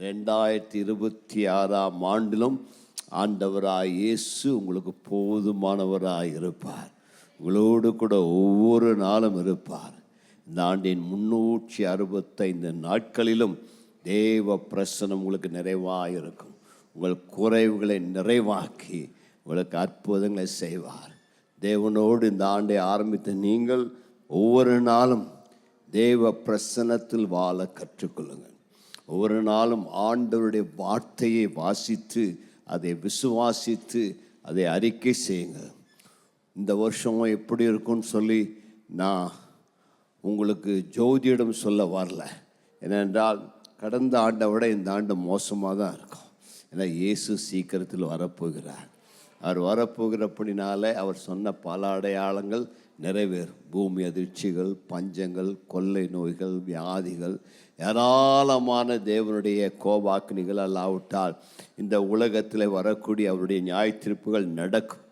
2026ஆம் ஆண்டிலும் ஆண்டவராய் இயேசு உங்களுக்கு போதுமானவராய் இருப்பார். உங்களோடு கூட ஒவ்வொரு நாளும் இருப்பார். இந்த ஆண்டின் 365 நாட்களிலும் தேவ பிரசன்னம் உங்களுக்கு நிறைவாக இருக்கும். உங்கள் குறைவுகளை நிறைவாக்கி உங்களுக்கு அற்புதங்களை செய்வார். தேவனோடு இந்த ஆண்டை ஆரம்பித்த நீங்கள் ஒவ்வொரு நாளும் தேவ பிரசன்னத்தில் வாழ கற்றுக்கொள்ளுங்கள். ஒவ்வொரு நாளும் ஆண்டவருடைய வார்த்தையை வாசித்து அதை விசுவாசித்து அதை அறிக்கை செய்யுங்கள். இந்த வருஷம் எப்படி இருக்கும்னு சொல்லி நான் உங்களுக்கு ஜோதியிடம் சொல்ல வரல. ஏனென்றால் கடந்த ஆண்டை விட இந்த ஆண்டு மோசமாக தான் இருக்கும். ஏன்னா இயேசு சீக்கிரத்தில் வரப்போகிறார். அவர் வரப்போகிறப்படினாலே அவர் சொன்ன பல அடையாளங்கள் நிறைவேறும். பூமி அதிர்ச்சிகள், பஞ்சங்கள், கொள்ளை நோய்கள், வியாதிகள், ஏராளமான தேவனுடைய கோபாக்கினிகள் அல்லாவிட்டால் இந்த உலகத்தில் வரக்கூடிய அவருடைய நியாய தீர்ப்புகள் நடக்கும்.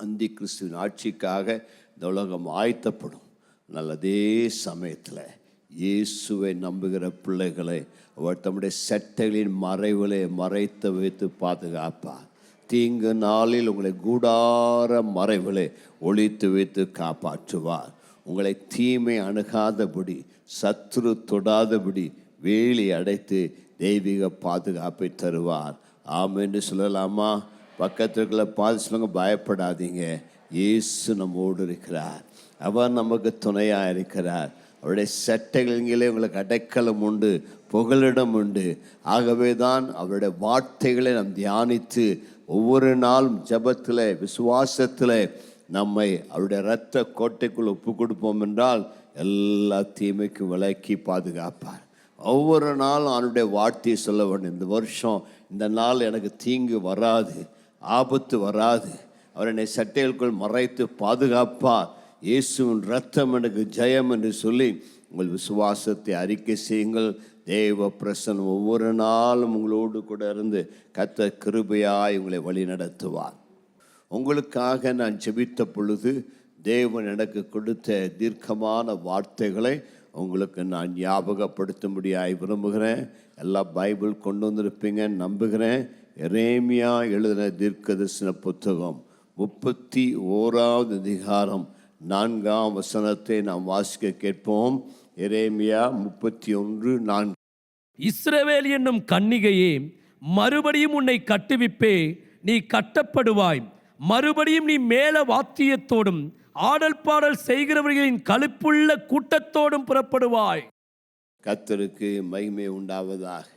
அந்தி கிறிஸ்துவின் ஆட்சிக்காக இந்த உலகம் ஆயத்தப்படும். அதே சமயத்தில் இயேசுவை நம்புகிற பிள்ளைகளை அவர் தம்முடைய சட்டைகளின் மறைவிலே மறைத்து வைத்து பாதுகாப்பார். தீங்கு நாளில் உங்களை கூடார மறைவிலே ஒளித்து வைத்து காப்பாற்றுவார். உங்களை தீமை அணுகாதபடி, சத்துரு தொடாதபடி வேலி அடைத்து தெய்வீக பாதுகாப்பை தருவார். ஆமென்று சொல்லலாமா? பக்கத்துக்குள்ள சொல்லுங்க, பயப்படாதீங்க, இயேசு நம்மோடு இருக்கிறார். அவர் நமக்கு துணையாக இருக்கிறார். அவருடைய சட்டைகளிலே உங்களுக்கு அடைக்கலம் உண்டு, புகலிடம் உண்டு. ஆகவே தான் அவருடைய வார்த்தைகளை நாம் தியானித்து ஒவ்வொரு நாளும் ஜெபத்தில் விசுவாசத்தில் நம்மை அவருடைய இரத்த கோட்டைக்குள் ஒப்பு கொடுப்போம் என்றால் எல்லா தீமைக்கும் விலக்கி பாதுகாப்பார். ஒவ்வொரு நாளும் அவனுடைய வார்த்தையை சொல்ல வேண்டும். இந்த வருஷம் இந்த நாள் எனக்கு தீங்கு வராது, ஆபத்து வராது, அவர் என்னை சட்டைகளுக்குள் மறைத்து பாதுகாப்பார், இயேசுவின் இரத்தம் எனக்கு ஜெயம் என்று சொல்லி உங்கள் விசுவாசத்தை அறிக்கை செய்யுங்கள். தேவ பிரசன்னம் ஒவ்வொரு நாளும் உங்களோடு கூட இருந்து கர்த்தர் கிருபையாய் உங்களை வழி நடத்துவார். உங்களுக்காக நான் ஜெபித்த பொழுது தேவன் எனக்கு கொடுத்த தீர்க்கமான வார்த்தைகளை உங்களுக்கு நான் ஞாபகப்படுத்தும்படியாய் விரும்புகிறேன். எல்லாம் பைபிள் கொண்டு வந்திருப்பீங்க நம்புகிறேன். எரேமியா எழுதின தீர்க்கதரிசன புத்தகம் 31வது அதிகாரம் 4ஆம் வசனத்தை நாம் வாசிக்க கேட்போம். எரேமியா 31:4. இஸ்ரவேல் என்னும் கன்னிகையே, மறுபடியும் உன்னை கட்டுவிப்பே, நீ கட்டப்படுவாய். மறுபடியும் நீ மேல வாத்தியத்தோடும் ஆடல் பாடல் செய்கிறவர்களின் களிப்புள்ள கூட்டத்தோடும் புறப்படுவாய். கர்த்தருக்கு மகிமை உண்டாவதாக.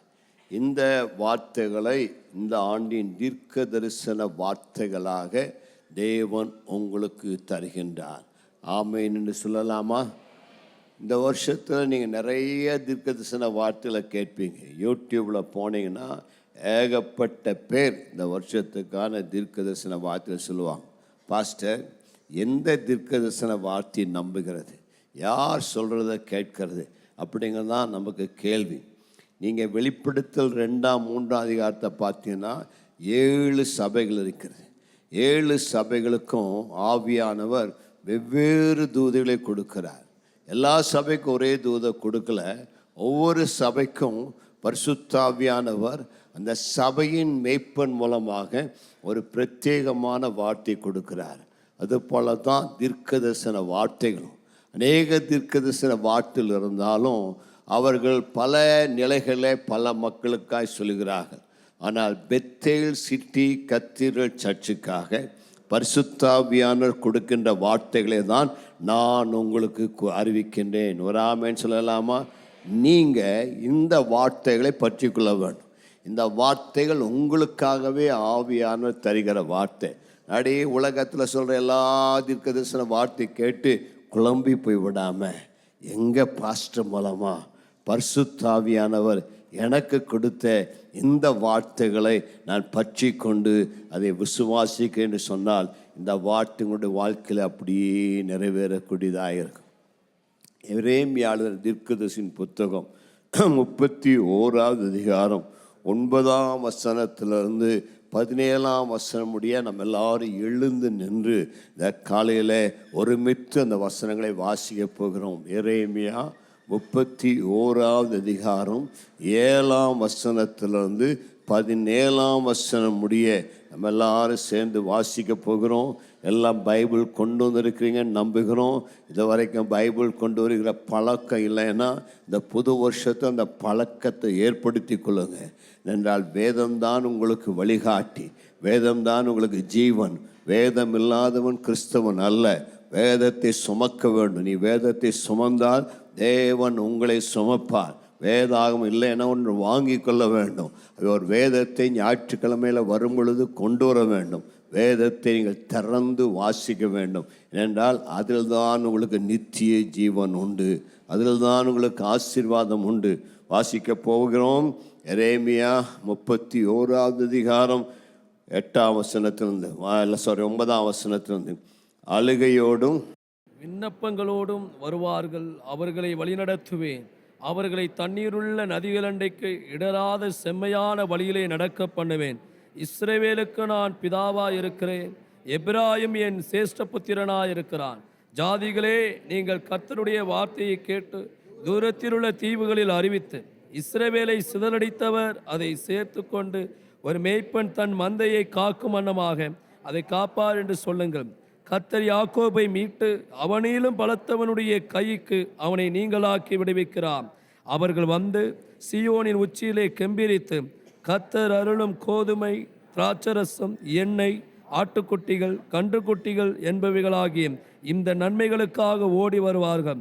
இந்த வார்த்தைகளை இந்த ஆண்டின் தீர்க்க தரிசன வார்த்தைகளாக தேவன் உங்களுக்கு தருகின்றார். ஆமென் என்று சொல்லலாமா? இந்த வருஷத்தில் நீங்கள் நிறைய தீர்க்க தரிசன வார்த்தைகளை கேட்பீங்க. யூடியூப்பில் போனீங்கன்னா ஏகப்பட்ட பேர் இந்த வருஷத்துக்கான தீர்க்க தரிசன வார்த்தையை சொல்லுவாங்க. பாஸ்டர், எந்த தீர்க்க தரிசன வார்த்தையை நம்புகிறது, யார் சொல்கிறத கேட்கறது அப்படிங்கிறதான் நமக்கு கேள்வி. நீங்கள் வெளிப்படுத்தல் 2ஆம் 3ஆம் அதிகாரத்தை பார்த்தீங்கன்னா 7 சபைகள் இருக்கிறது. 7 சபைகளுக்கும் ஆவியானவர் வெவ்வேறு தூதுகளை கொடுக்கிறார். எல்லா சபைக்கும் ஒரே தூதை கொடுக்கல. ஒவ்வொரு சபைக்கும் பரிசுத்தாவியானவர் அந்த சபையின் மேய்ப்பன் மூலமாக ஒரு பிரத்யேகமான வார்த்தை கொடுக்கிறார். அதுபோல தான் தீர்க்க தரிசன வார்த்தைகளும். அநேக தீர்க்க தரிசன வார்த்தைகள் இருந்தாலும் அவர்கள் பல நிலைகளை பல மக்களுக்காய் சொல்கிறார்கள். ஆனால் பெத்தேல் சிட்டி கத்தீட்ரல் சர்ச்சுக்காக பரிசுத்தாவியானவர் கொடுக்கின்ற வார்த்தைகளை தான் நான் உங்களுக்கு அறிவிக்கின்றேன். ஒரு ஆமென் சொல்லலாமா? நீங்கள் இந்த வார்த்தைகளை பற்றி கொள்ள வேண்டும். இந்த வார்த்தைகள் உங்களுக்காகவே ஆவியானவர் தருகிற வார்த்தை. அப்படியே உலகத்தில் சொல்கிற எல்லா தீர்க்க தரிசன வார்த்தை கேட்டு குழம்பி போய் விடாமல், எங்கள் பாஸ்டர் மூலமாக பரிசுத்தாவியானவர் எனக்கு கொடுத்த இந்த வார்த்தைகளை நான் பற்றி கொண்டு அதை விசுவாசிக்க என்று சொன்னால் இந்த வார்த்தைகளுடைய வாழ்க்கையில் அப்படியே நிறைவேறக்கூடியதாக இருக்கும். எரேமியா தீர்க்கதரிசியின் புத்தகம் 31வது அதிகாரம் 9ஆம் வசனத்திலிருந்து 17ஆம் வசனம் முடிய நம்ம எல்லாரும் எழுந்து நின்று இந்த காலையில் ஒருமித்து அந்த வசனங்களை வாசிக்க போகிறோம். எரேமியா 31வது அதிகாரம் 7ஆம் வசனத்திலிருந்து 17ஆம் வசனம் முடிய நம்ம எல்லாரும் சேர்ந்து வாசிக்க போகிறோம். எல்லாம் பைபிள் கொண்டு வந்திருக்கிறீங்கன்னு நம்புகிறோம். இது வரைக்கும் பைபிள் கொண்டு வருகிற பழக்கம் இல்லைன்னா இந்த புது வருஷத்தை அந்த பழக்கத்தை ஏற்படுத்தி கொள்ளுங்க. என்றால் வேதம்தான் உங்களுக்கு வழிகாட்டி, வேதம்தான் உங்களுக்கு ஜீவன். வேதம் இல்லாதவன் கிறிஸ்தவன் அல்ல. வேதத்தை சுமக்க வேண்டும். நீ வேதத்தை சுமந்தால் தேவன் உங்களை சுமப்பார். வேதாகம் இல்லைன்னா ஒன்று வாங்கி கொள்ள வேண்டும். ஒரு வேதத்தை ஞாயிற்றுக்கிழமையில் வரும் பொழுது கொண்டு வர வேண்டும். வேதத்தை நீங்கள் திறந்து வாசிக்க வேண்டும். ஏனென்றால் அதில் தான் உங்களுக்கு நித்திய ஜீவன் உண்டு, அதில் தான் உங்களுக்கு ஆசீர்வாதம் உண்டு. வாசிக்க போகிறோம். எரேமியா 31வது அதிகாரம் 8ஆம் வசனத்திலிருந்து 9ஆம் வசனத்திலிருந்து. அழுகையோடும் விண்ணப்பங்களோடும் வருவார்கள், அவர்களை வழிநடத்துவேன். அவர்களை தண்ணீருள்ள நதிகளண்டைக்கு இடராத செம்மையான வழியிலே நடக்க பண்ணுவேன். இஸ்ரவேலுக்கு நான் பிதாவாய் இருக்கிறேன், எப்பிராயீம் என் சேஷ்ட புத்திரனாய் இருக்கிறான். ஜாதிகளே, நீங்கள் கர்த்தருடைய வார்த்தையை கேட்டு தூரத்திலுள்ள தீவுகளில் அறிவித்து, இஸ்ரவேலை சிதறடித்தவர் அதை சேர்த்து கொண்டு ஒரு மேய்ப்பன் தன் மந்தையை காக்கும் வண்ணமாக அதை காப்பார் என்று சொல்லுங்கள். கர்த்தர் யாக்கோபை மீட்டு அவனிலும் பலத்தவனுடைய கைக்கு அவனை நீங்களாக்கி விடுவிக்கிறார். அவர்கள் வந்து சீயோனின் உச்சியிலே கெம்பீரித்து, கர்த்தர் அருளும் கோதுமை, திராட்சரசம், எண்ணெய், ஆட்டுக்குட்டிகள், கன்றுக்குட்டிகள் என்பவைகளாகிய இந்த நன்மைகளுக்காக ஓடி வருவார்கள்.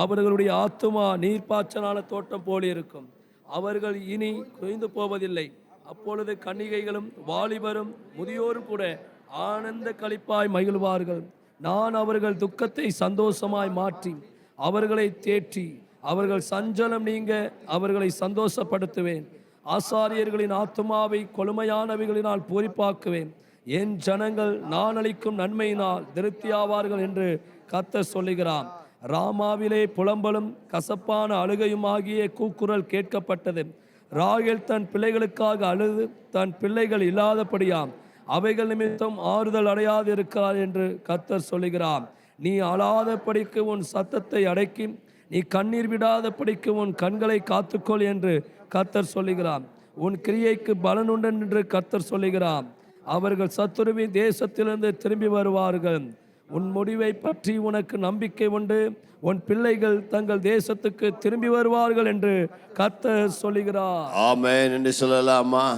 அவர்களுடைய ஆத்துமா நீர்ப்பாய்ச்சலான தோட்டம் போல இருக்கும். அவர்கள் இனி குறைந்து போவதில்லை. அப்பொழுது கன்னிகைகளும் வாலிபரும் முதியோரும் கூட ஆனந்த களிப்பாய் மகிழ்வார்கள். நான் அவர்கள் துக்கத்தை சந்தோஷமாய் மாற்றி அவர்களை தேற்றி அவர்கள் சஞ்சலம் நீங்க அவர்களை சந்தோஷப்படுத்துவேன். ஆசாரியர்களின் ஆத்துமாவை கொழுமையானவைகளினால் பூரிப்பாக்குவேன். என் ஜனங்கள் நான் அளிக்கும் நன்மையினால் திருப்தியாவார்கள் என்று கர்த்தர் சொல்லுகிறான். ராமாவிலே புலம்பலும் கசப்பான அழுகையுமாகிய கூக்குரல் கேட்கப்பட்டது. ராகேல் தன் பிள்ளைகளுக்காக அழுது தன் பிள்ளைகள் இல்லாதபடியாம் அவைகள் நிமித்தம் ஆறுதல் அடையாது இருக்கிறார் என்று கர்த்தர் சொல்லுகிறார். நீ அழாதபடிக்கு உன் சத்தத்தை அடக்கி, நீ கண்ணீர் விடாதபடிக்கு உன் கண்களை காத்துக்கொள் என்று கர்த்தர் சொல்லுகிறார். உன் கிரியைக்கு பலனுண்டு என்று கர்த்தர் சொல்லுகிறார். அவர்கள் சத்துருவின் தேசத்திலிருந்து திரும்பி வருவார்கள். உன் முடிவை பற்றி உனக்கு நம்பிக்கை உண்டு. உன் பிள்ளைகள் தங்கள் தேசத்துக்கு திரும்பி வருவார்கள் என்று கர்த்தர் சொல்லுகிறார். ஆமென் என்று சொல்லலாமா?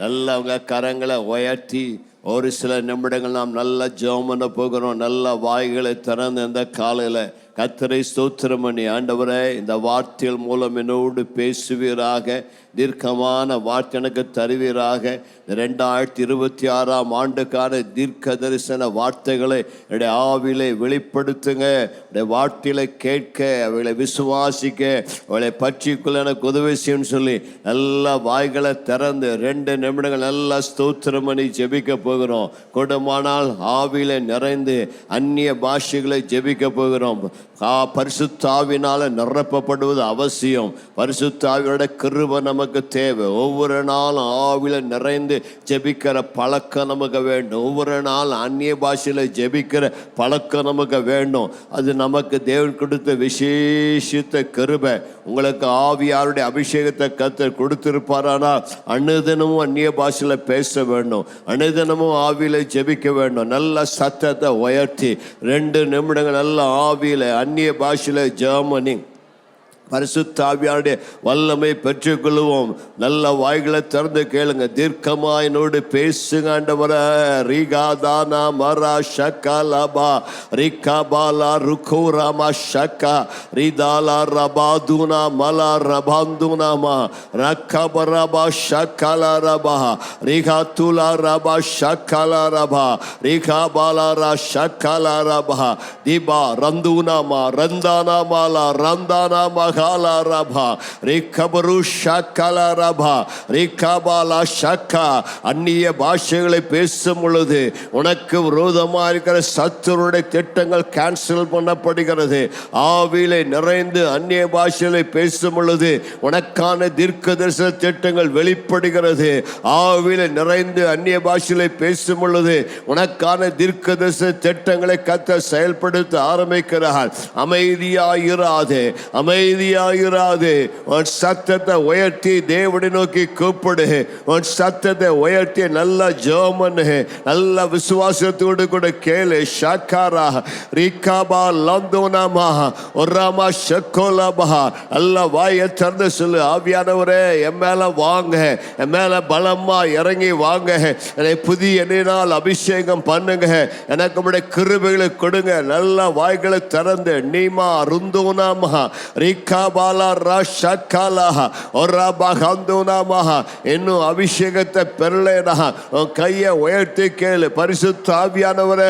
நல்ல அவங்க கரங்களை உயர்த்தி ஒரு சில நிமிடங்கள் நாம் நல்ல ஜெபம் பண்ண போகிறோம். நல்ல வாய்களை திறந்து இந்த காலையில் கர்த்தரை ஸ்தோத்திரம் பண்ணி, ஆண்டவரே இந்த வார்த்தைகள் மூலம் என்னோடு பேசுவீராக, தீர்க்கமான வார்த்தை எனக்கு தருவீராக. 2026ஆம் ஆண்டுக்கான தீர்க்க தரிசன வார்த்தைகளை என்னுடைய ஆவிலை வெளிப்படுத்துங்க. என்னுடைய வார்த்தைகளை கேட்க, அவளை விசுவாசிக்க, அவளை பற்றிக்குள்ள எனக்கு உதவி செய்யும் சொல்லி நல்ல வாய்களை திறந்து 2 நிமிடங்கள் நல்லா ஸ்தோத்திரம் பண்ணி ஜெபிக்க போகிறோம். கூடுமானால் ஆவிலை நிறைந்து அந்நிய பாஷைகளை ஜெபிக்க போகிறோம். பரிசுத்த ஆவியினால நிரப்பப்படுவது அவசியம். பரிசுத்த ஆவியோட கிருபை நமக்கு தேவை. ஒவ்வொரு நாளும் ஆவியில நிறைந்து ஜெபிக்கிற பழக்கம் நமக்கு வேண்டும். ஒவ்வொரு நாள் அந்நிய பாஷையில ஜெபிக்கிற பழக்கம் நமக்கு வேண்டும். அது நமக்கு தேவன் கொடுத்த விசேஷித்த கிருபை. உங்களுக்கு ஆவியாருடைய அபிஷேகத்தை கர்த்தர் கொடுத்திருப்பாரானால் அனுதினமும் அந்நிய பாஷையில பேச வேண்டும், அனுதினமும் ஆவியில ஜெபிக்க வேண்டும். நல்ல சத்தத்தை உயர்த்தி 2 நிமிடங்கள் நல்ல ஆவியில அந்நிய பாஷையில ஜெபம் பரிசுத்த ஆவியாருடைய வல்லமை பெற்றுக்கொள்வோம். நல்ல வாய்களை திறந்து கேளுங்க. தீர்க்கமா என்னோடு பேசுங்க ஆண்டவரே. ரிகாதானா மரா ஷக்கலபா ரிகபாலா ருகோராமா ஷக்கா ரிதாலா ரபாதுனா மலா ரபாந்துனாமா ரக்கபரபா ஷக்கலா ரபா ரிகாத்துலா ரபா ஷக்கலா ரபா ரிகாபாலா ரா ஷக்கலா ரபா திபா ரந்துனாமா ரந்தானா மாலா ரந்தானா காலா ரபா ரிகபரு ஷக்கல ரபா ரிகபாலா ஷக்கா. அந்நிய பாஷைகளை பேசும் பொழுது உனக்கு விரோதமாக இருக்கிற சத்துருடைய திட்டங்கள் கேன்சல் பண்ணப்படுகிறது. ஆவியிலே நிறைந்து அந்நிய பாஷைகளை பேசும் பொழுது உனக்கான தீர்க்கதரிசன திட்டங்கள் வெளிப்படுகிறது. ஆவியிலே நிறைந்து அந்நிய பாஷைகளை பேசும் பொழுது உனக்கான தீர்க்கதரிசன திட்டங்களை கர்த்தர் செயல்படுத்த ஆரம்பிக்கிறார். அமைதியாயிராதே, அமைதியாயிராதே. அமைதியாயிராது. உன் சத்தத்தை உயர்த்தி தேவனை நோக்கி கூப்பிடு. உன் சத்தத்தை உயர்த்தி நல்லா ஜெபம் பண்ணு. நல்ல விசுவாசத்தோடு கூட கேளு. ஷக்காரா ரிகாபா லந்தோனாமா ஒராமா ஷக்கோலாபா. நல்ல வாயை திறந்து சொல்லு, ஆவியானவரே என் மேல வாங்க, என் மேல பலமா இறங்கி வாங்க, என்னை புதிய எண்ணினால் அபிஷேகம் பண்ணுங்க, எனக்கு உடைய கிருபைகளை கொடுங்க. நல்ல வாய்களை திறந்து நீமா ருந்தோனாமா ரிகாபாலா ரஷக்காலா ஒராபா ஹந்தோனாமா. இன்னும் அபிஷேகத்தை பெறலேனா உன் கையை உயர்த்தி கேளு. பரிசுத்த ஆவியானவரே,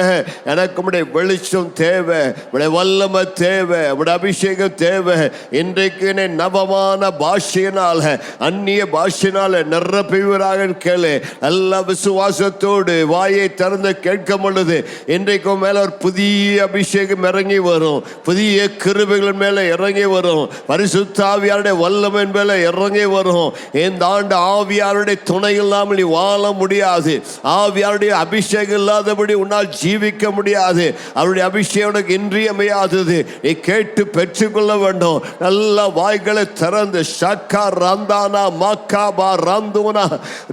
எனக்கு உடைய வெளிச்சம் தேவை, உடைய வல்லமை தேவை, உடைய அபிஷேகம் தேவை. இன்றைக்கு நவமான பாஷையினால அந்நிய பாஷையினால நிரப்புவீராக கேளு. நல்ல விசுவாசத்தோடு வாயை திறந்து கேட்கும் பொழுது இன்றைக்கு மேல ஒரு புதிய அபிஷேகம் இறங்கி வரும். புதிய கிருபைகள் மேல இறங்கி வரும். பரிசுத்த ஆவியாருடைய வல்லமையின் மேல இறங்கி வரும். இந்த ஆண்டு ஆவியாருடைய துணை இல்லாமல் நீ வாழ முடியாது. ஆவியாருடைய அபிஷேகம் இல்லாதபடி உன்னால் ஜீவிக்க முடியாது. அவருடைய அபிஷேகம் உனக்கு இன்றியமையாதது. நீ கேட்டு பெற்றுக்கொள்ள வேண்டும். நல்ல வாய்களை திறந்து ஷக்கா ரந்தானா மக்காபா ரந்தோனா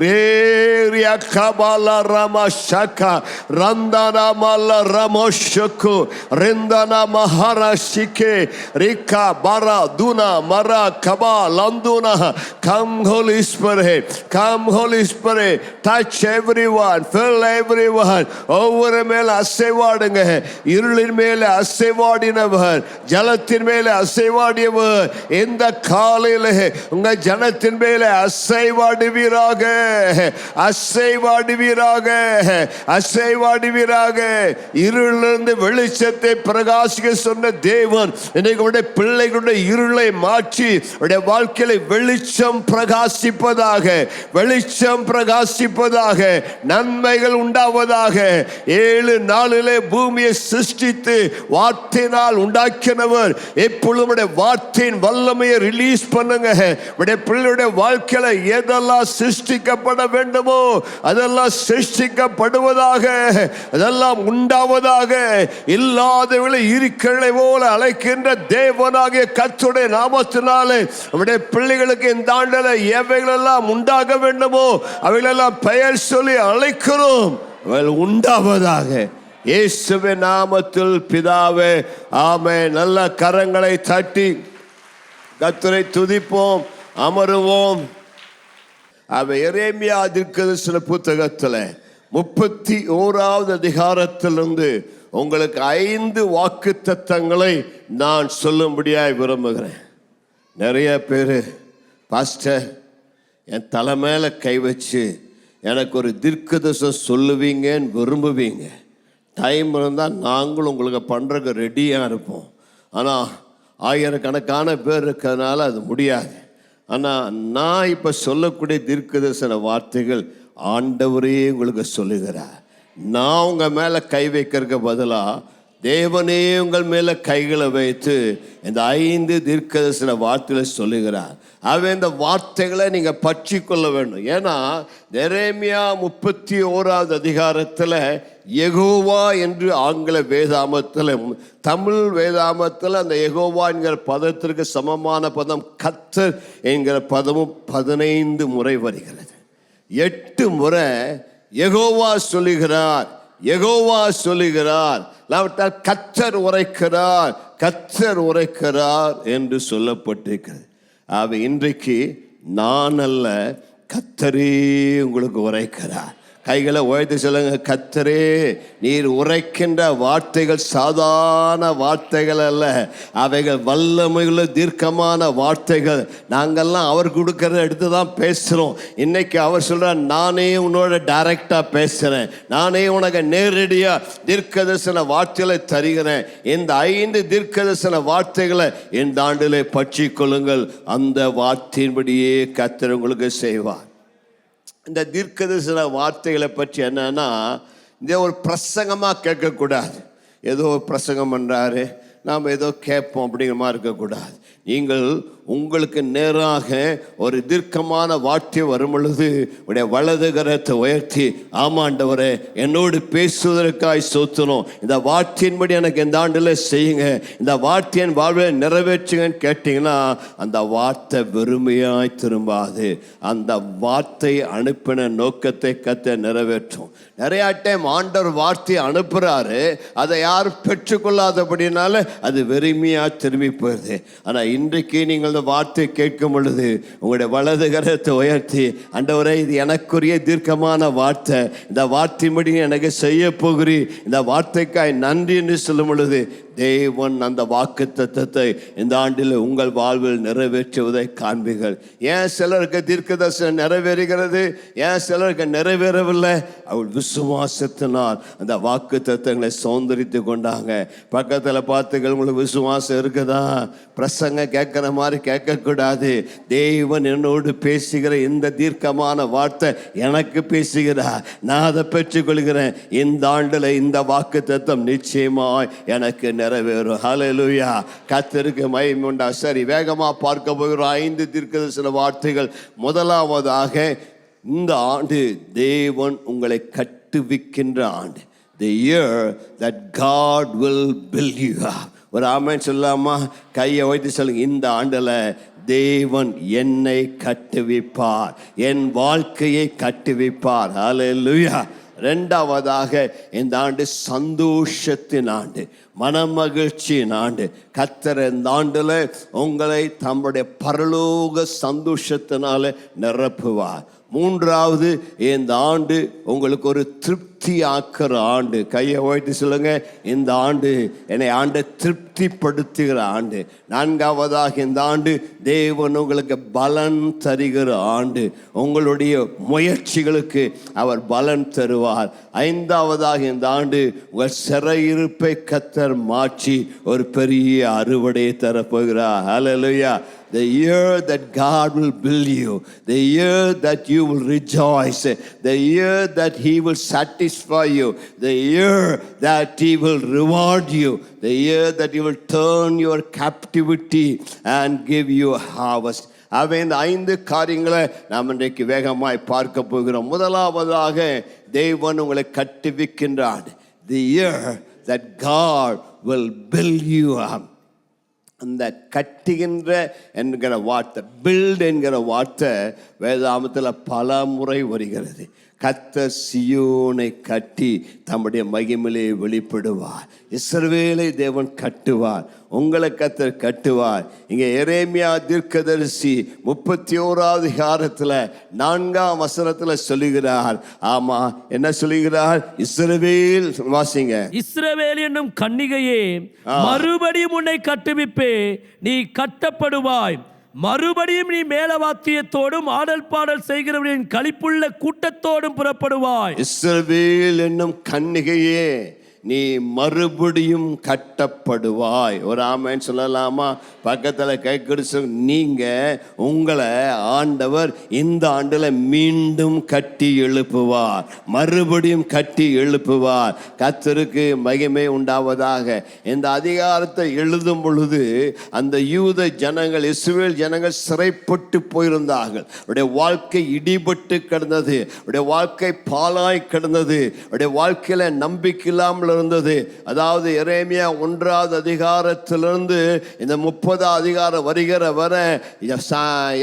ரேரியா கபாலா ரமா ஷக்கா ரந்தானா மல்ல ரமோஷக்கு ரெந்தானா மஹாராஷிகே ரிகா பாரா துனா மரா Kaba லந்தோனா. Come Holy Spirit, come Holy Spirit, touch everyone, fill everyone. ஒவ்வொரு மேல அசைவாடுங்க. இருளின் மேல அசைவாடினவர், ஜலத்தின் மேல அசைவாடியவர் இந்த காலையில உங்க ஜனத்தின் மேல அசைவாடுவீராக, அசைவாடுவீராக, அசைவாடுவீராக. இருளிலிருந்து வெளிச்சத்தை பிரகாசிக்க சொன்ன தேவன் இன்னைக்கு உடைய பிள்ளைகளுடைய இருளை மாற்றி உடைய வாழ்க்கையில வெளிச்சம் பிரகாசிப்பதாக, வெளிச்சம் பிரகாசிப்பதாக, நன்மைகள் உண்டாவதாக. 7 நாளிலே பூமியை சிருஷ்டித்து வார்த்தையினால் உண்டாக்கினவர் எப்பொழுது வார்த்தையின் வல்லமையை ரிலீஸ் பண்ணுங்க. பிள்ளையுடைய வாழ்க்கையில எதெல்லாம் சிருஷ்டிக்கப்பட வேண்டுமோ அதெல்லாம் சிருஷ்டிக்கப்படுவதாக, அதெல்லாம் உண்டாவதாக. இல்லாதவர்களை இருக்கிறதை போல அழைக்கின்ற தேவனாகிய கர்த்தருடைய நாமத்தினாலே நம்முடைய பிள்ளைகளுக்கு இந்த ஆண்டில் எவைகளெல்லாம் உண்டாக வேண்டுமோ அவைகளெல்லாம் பெயர் சொல்லி அழைக்கிறோம். உண்டாவதாக இயேசுவின் நாமத்தில் பிதாவே, ஆமென். நல்ல கரங்களை தட்டி கர்த்தரை துதிப்போம், அமருவோம். எரேமியா தீர்க்கதரிசன புத்தகத்தில் 31வது அதிகாரத்திலிருந்து உங்களுக்கு 5 வாக்குத்தத்தங்களை நான் சொல்லும்படியாய் விரும்புகிறேன். நிறைய பேர் பாஸ்டர் என் தலை மேலே கை வச்சு எனக்கு ஒரு தீர்க்கதரிசனம் சொல்லுவீங்கன்னு விரும்புவீங்க. டைம் இருந்தால் நாங்களும் உங்களுக்கு பண்ணுறதுக்கு ரெடியாக இருப்போம். ஆனால் ஆயிரக்கணக்கான பேர் இருக்கிறதுனால அது முடியாது. ஆனால் நான் இப்போ சொல்லக்கூடிய தீர்க்கதரிசன வார்த்தைகள் ஆண்டவரே உங்களுக்கு சொல்லுகிறார். நான் உங்கள் மேலே கை வைக்கிறதுக்கு பதிலாக தேவனே உங்கள் மேலே கைகளை வைத்து இந்த 5 தீர்க்கதரிசன வார்த்தைகளை சொல்லுகிறார். இந்த வார்த்தைகளை நீங்கள் பற்றி கொள்ள வேண்டும். ஏன்னா எரேமியா 31வது அதிகாரத்தில் யெகோவா என்று ஆங்கில வேதாமத்தில், தமிழ் வேதாமத்தில் அந்த யெகோவா என்கிற பதத்திற்கு சமமான பதம் கர்த்தர் என்கிற பதமும் 15 முறை வருகிறது. 8 முறை யெகோவா சொல்லுகிறார், யெகோவா சொல்லுகிறார், கர்த்தர் உரைக்கிறார், கர்த்தர் உரைக்கிறார் என்று சொல்லப்பட்டிருக்கிறது. இன்றைக்கு நான் அல்ல, கர்த்தரே உங்களுக்கு உரைக்கிறார். கைகளை உயர்த்தி சொல்லுங்க, கர்த்தரே நீர் உரைக்கின்ற வார்த்தைகள் சாதாரண வார்த்தைகள் அல்ல, அவைகள் வல்லமையுள்ள தீர்க்கமான வார்த்தைகள். நாங்கள்லாம் அவர் கொடுக்கறத எடுத்து தான் பேசுகிறோம். இன்னைக்கு அவர் சொல்கிறார், நானே உன்னோட டைரக்டாக பேசுகிறேன், நானே உனக்கு நேரடியாக தீர்க்கதரிசன வார்த்தைகளை தருகிறேன். இந்த 5 தீர்க்கதரிசன வார்த்தைகளை இந்த ஆண்டிலே பற்றி கொள்ளுங்கள். அந்த வார்த்தையின்படியே கர்த்தர் உங்களுக்கு செய்வார். இந்த தீர்க்கதரிசன வார்த்தைகளை பற்றி என்னன்னா, இந்த ஒரு பிரசங்கமாக கேட்கக்கூடாது. ஏதோ பிரசங்கம் பண்ணுறாரு நாம் ஏதோ கேட்போம் அப்படிங்கிற மாதிரி இருக்கக்கூடாது. நீங்கள் உங்களுக்கு நேராக ஒரு தீர்க்கமான வார்த்தை வரும் பொழுது உடைய வலது கரத்தை உயர்த்தி, ஆமாண்டவரே என்னோடு பேசுவதற்காய் சோத்தணும், இந்த வார்த்தையின்படி எனக்கு இந்த ஆண்டில் செய்யுங்க, இந்த வார்த்தையின் வாழ்வில் நிறைவேற்றுங்கன்னு கேட்டீங்கன்னா அந்த வார்த்தை வெறுமையாய் திரும்பாது. அந்த வார்த்தை அனுப்பின நோக்கத்தை கத்த நிறைவேற்றும். நிறைய டைம் ஆண்டவர் வார்த்தையை அனுப்புறாரு, அதை யாரும் பெற்றுக்கொள்ளாதபடினால அது வெறுமையா திரும்பி போயிருது. ஆனால் இன்றைக்கு நீங்கள் இந்த வார்த்தையை கேட்கும் பொழுது உங்களுடைய வலது கரத்தை உயர்த்தி, ஆண்டவரே இது எனக்குரிய தீர்க்கமான வார்த்தை, இந்த வார்த்தையின்படி எனக்கு செய்ய போகிறீ, இந்த வார்த்தைக்காய் நன்றி என்று சொல்லும் பொழுது தேவன் அந்த வாக்கு தத்தத்தை இந்த ஆண்டில் உங்கள் வாழ்வில் நிறைவேற்றுவதை காண்பீர்கள். ஏன் சிலருக்கு தீர்க்கதரிசனம் நிறைவேறுகிறது, ஏன் சிலருக்கு நிறைவேறவில்லை? அவள் விசுவாசத்தினால் அந்த வாக்கு தத்தங்களை சுதந்திரித்து கொண்டாங்க. பக்கத்தில் பார்த்துகள் உங்களுக்கு விசுவாசம் இருக்குதா? பிரசங்க கேட்குற மாதிரி கேட்கக்கூடாது. தேவன் என்னோடு பேசுகிற இந்த தீர்க்கமான வார்த்தை எனக்கு பேசுகிறார், நான் அதை பெற்றுக்கொள்கிறேன். இந்த ஆண்டில் இந்த வாக்கு தத்தம் நிச்சயமாய் எனக்கு நிறைவேறும். ஹல்லேலூயா, கர்த்தருக்கு மகிமை உண்டா. சரி, வேகமா பார்க்க போகிற 5 தீர்க்கதரிசன வார்த்தைகள். முதலாவதாக, இந்த ஆண்டு தேவன் உங்களை கட்டுவிக்கின்ற ஆண்டு. The year that God will build you up. ஒரு ஆமென் சொல்லாமா? கையை வைத்து சொல்லுங்க, இந்த ஆண்டில் தேவன் என்னை கட்டுவிப்பார், என் வாழ்க்கையை கட்டுவிப்பார். ஹல்லேலூயா. ரெண்டாவதாக, இந்த ஆண்டு சந்தோஷத்தின் ஆண்டு, மனமகிழ்ச்சியின் ஆண்டு. கர்த்தர் இந்த ஆண்டில் உங்களை தம்முடைய பரலோக சந்தோஷத்தினால நிரப்புவார். மூன்றாவது, இந்த ஆண்டு உங்களுக்கு ஒரு திருப்தி ஆக்கிற ஆண்டு. கையை உயர்த்தி சொல்லுங்க, இந்த ஆண்டு என்னை ஆண்டு திருப்திப்படுத்துகிற ஆண்டு. நான்காவதாக, இந்த ஆண்டு தேவன் உங்களுக்கு பலன் தருகிற ஆண்டு. உங்களுடைய முயற்சிகளுக்கு அவர் பலன் தருவார். ஐந்தாவதாக, இந்த ஆண்டு உங்கள் சிறையிருப்பை கர்த்தர் மாற்றி ஒரு பெரிய அறுவடையை தரப்போகிறார். ஹல்லேலூயா. The year that God will build you, the year that you will rejoice, the year that He will satisfy you, the year that He will reward you, the year that He will turn your captivity and give you a harvest. அவை இந்த 5 காரியங்களை நாம் இன்றைக்கு வேகமாய் பார்க்க போகிறோம். முதலாவதாக, தேவன் உங்களை கட்டுவிக்கின்றார். The year that God will build you up. அந்த கட்டுகின்ற என்கிற வார்த்தை, பில்ட் என்கிற வார்த்தை வேதாமத்தில் பல முறை வருகிறது. கர்த்தர் சீயோனை கட்டி தம்முடைய மகிமையிலே வெளிப்படுவார். இஸ்ரவேலை தேவன் கட்டுவார், உங்களை கர்த்தர் கட்டுவார். இங்கே எரேமியா தீர்க்கதரிசி 31வது அதிகாரத்தில் 4ஆம் வசனத்தில் சொல்லுகிறார். ஆமா, என்ன சொல்லுகிறார்? இஸ்ரவேல், வாசிங்க. இஸ்ரவேல் என்னும் கன்னிகையே, மறுபடியும் உன்னை கட்டுவிப்பே, நீ கட்டப்படுவாய். மறுபடியும் நீ மேலவாத்தியத்தோடும் ஆடல் பாடல் செய்கிறவர்களின் களிப்புள்ள கூட்டத்தோடும் புறப்படுவாய். இஸ்ரவேல் என்னும் கன்னிகையே, நீ மறுபடியும் கட்டப்படுவாய். ஒரு ஆமென் சொல்லலாமா? பக்கத்தில் கைக்கடிச்சு, நீங்க உங்களை ஆண்டவர் இந்த ஆண்டில் மீண்டும் கட்டி எழுப்புவார், மறுபடியும் கட்டி எழுப்புவார். கர்த்தருக்கு மகிமை உண்டாவதாக. இந்த அதிகாரத்தை எழுதும் பொழுது அந்த யூத ஜனங்கள், இஸ்ரவேல் ஜனங்கள் சிறைப்பட்டு போயிருந்தார்கள். அவருடைய வாழ்க்கை இடிபட்டு கிடந்தது, அவருடைய வாழ்க்கை பாலாய் கிடந்தது, அவருடைய வாழ்க்கையில நம்பிக்கை இல்லாமல் இருந்தது. அதாவது எரேமியா 1வது அதிகாரத்திலிருந்து இந்த 30வது அதிகாரம் வருகிற வரை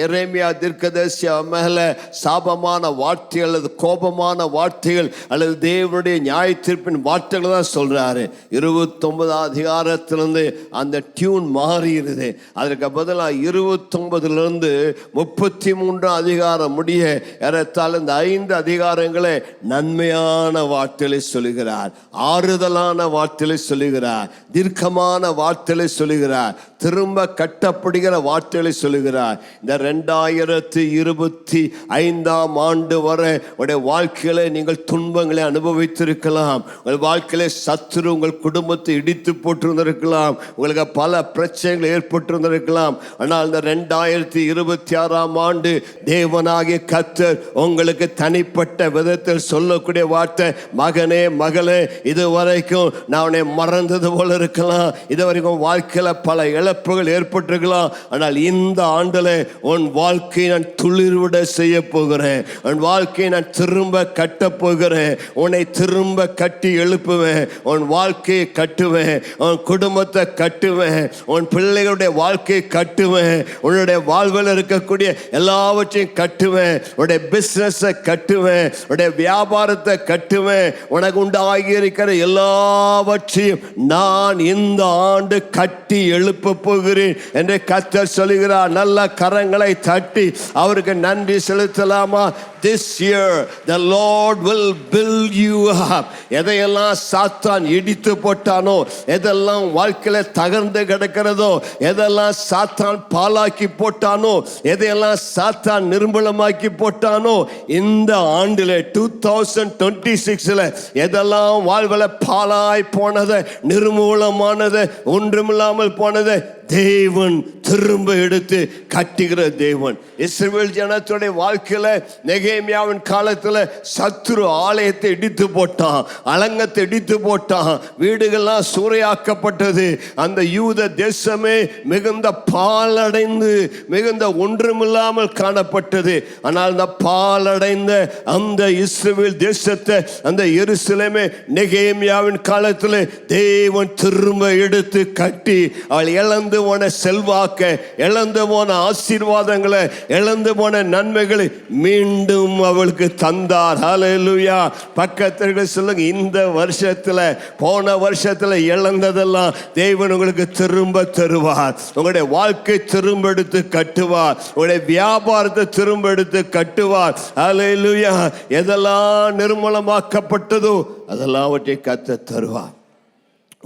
எரேமியா தீர்க்கதரிசி மேல சாபமான வார்த்தைகள் அல்லது கோபமான வார்த்தைகள் அல்லது தேவனுடைய நியாய தீர்ப்பின் வார்த்தைகள் தான் சொல்றாரு. 29வது அதிகாரத்திலிருந்து அந்த டியூன் மாறிடுது. அதற்கு பதிலாக 29லிருந்து 33ஆம் அதிகாரம் முடிய ஏறத்தாழ இந்த 5 அதிகாரங்களை நன்மையான வார்த்தைகளை சொல்லுகிறார், ஆறுதலான வார்த்தைகளை சொல்லுகிறார், தீர்க்கமான வார்த்தைகளை சொல்லுகிறார், திரும்ப கட்டப்படுகிற வார்த்தைகளை சொல்லுகிறார். இந்த 2025ஆம் ஆண்டு வரை உடைய வாழ்க்கையில நீங்கள் துன்பங்களை அனுபவித்திருக்கலாம். உங்கள் வாழ்க்கையில சத்துரு உங்கள் குடும்பத்தை இடித்து போட்டிருந்திருக்கலாம், உங்களுக்கு பல பிரச்சனைகள் ஏற்பட்டிருந்திருக்கலாம். ஆனால் இந்த 2026ஆம் ஆண்டு தேவனாகிய கர்த்தர் உங்களுக்கு தனிப்பட்ட விதத்தில் சொல்லக்கூடிய வார்த்தை, மகனே மகளே, இதுவரை வரைக்கும் நான் உன்னை மறந்தது போல இருக்கலாம், இது வரைக்கும் வாழ்க்கையில் பல இழப்புகள் ஏற்பட்டிருக்கலாம். ஆனால் இந்த ஆண்டில் உன் வாழ்க்கையை நான் துளிர்விட செய்ய போகிறேன். உன் வாழ்க்கையை நான் திரும்ப கட்டப் போகிறேன். உன்னை திரும்ப கட்டி எழுப்புவேன். உன் வாழ்க்கையை கட்டுவேன். உன் குடும்பத்தை கட்டுவேன். உன் பிள்ளைகளுடைய வாழ்க்கையை கட்டுவேன். உன்னுடைய வாழ்வில் இருக்கக்கூடிய எல்லாவற்றையும் கட்டுவேன். உன்னுடைய பிசினஸை கட்டுவேன். உன்னுடைய வியாபாரத்தை கட்டுவேன். உனக்கு உண்டாகி இருக்கிற எல்லாவற்றையும் நான் இந்த ஆண்டு கட்டி எழுப்ப போகிறேன் என்று கர்த்தர் சொல்கிறார். நல்ல கரங்களை தட்டி அவருக்கு நன்றி செலுத்தலாமா? This year the Lord will build you up. எதையெல்லாம் சாத்தான் இடித்து போட்டானோ, எதெல்லாம் வாழ்க்கையில தகர்ந்து கிடக்கிறதோ, எதெல்லாம் சாத்தான் பாலாக்கி போட்டானோ, எதையெல்லாம் சாத்தான் நிர்மூலமாக்கி போட்டானோ, இந்த ஆண்டில் 2026 எதெல்லாம் வாழ்வில் பாலாய் போனதை, நிர்மூலமானதை, ஒன்றுமில்லாமல் போனதை தேவன் திரும்ப எடுத்து கட்டுகிற தேவன். இஸ்ரவேல் ஜனத்துடைய வாழ்க்கையில நெகேமியாவின் காலத்துல சத்துரு ஆலயத்தை இடித்து போட்டான், அலங்கத்தை இடித்து போட்டான், வீடுகள்லாம் சூறையாக்கப்பட்டது. அந்த யூத தேசமே மிகுந்த பாலடைந்து மிகுந்த ஒன்றுமில்லாமல் காணப்பட்டது. ஆனால் அந்த பாலடைந்த அந்த இஸ்ரவேல் தேசத்தை, அந்த எருசலேமே நெகேமியாவின் காலத்தில் தேவன் திரும்ப எடுத்து கட்டி, அவள் இழந்து போன செல்வாக்க, இழந்து போன ஆசீர்வாதங்களை, இழந்து போன நன்மைகளை மீண்டும் அவளுக்கு தந்தார். ஹல்லேலூயா. பக்கத்துல சொல்லுங்க, இந்த வருஷத்துல, போன வருஷத்துல இழந்ததெல்லாம் தேவன் உங்களுக்கு திரும்ப தருவார். உங்களுடைய வாழ்க்கை திரும்ப எடுத்து கட்டுவார். உங்களுடைய வியாபாரத்தை திரும்ப எடுத்து கட்டுவார். ஹல்லேலூயா. எதெல்லாம் நிர்மூலமாக்கப்பட்டதோ அதெல்லாம் அவற்றை கர்த்தர் தருவார்.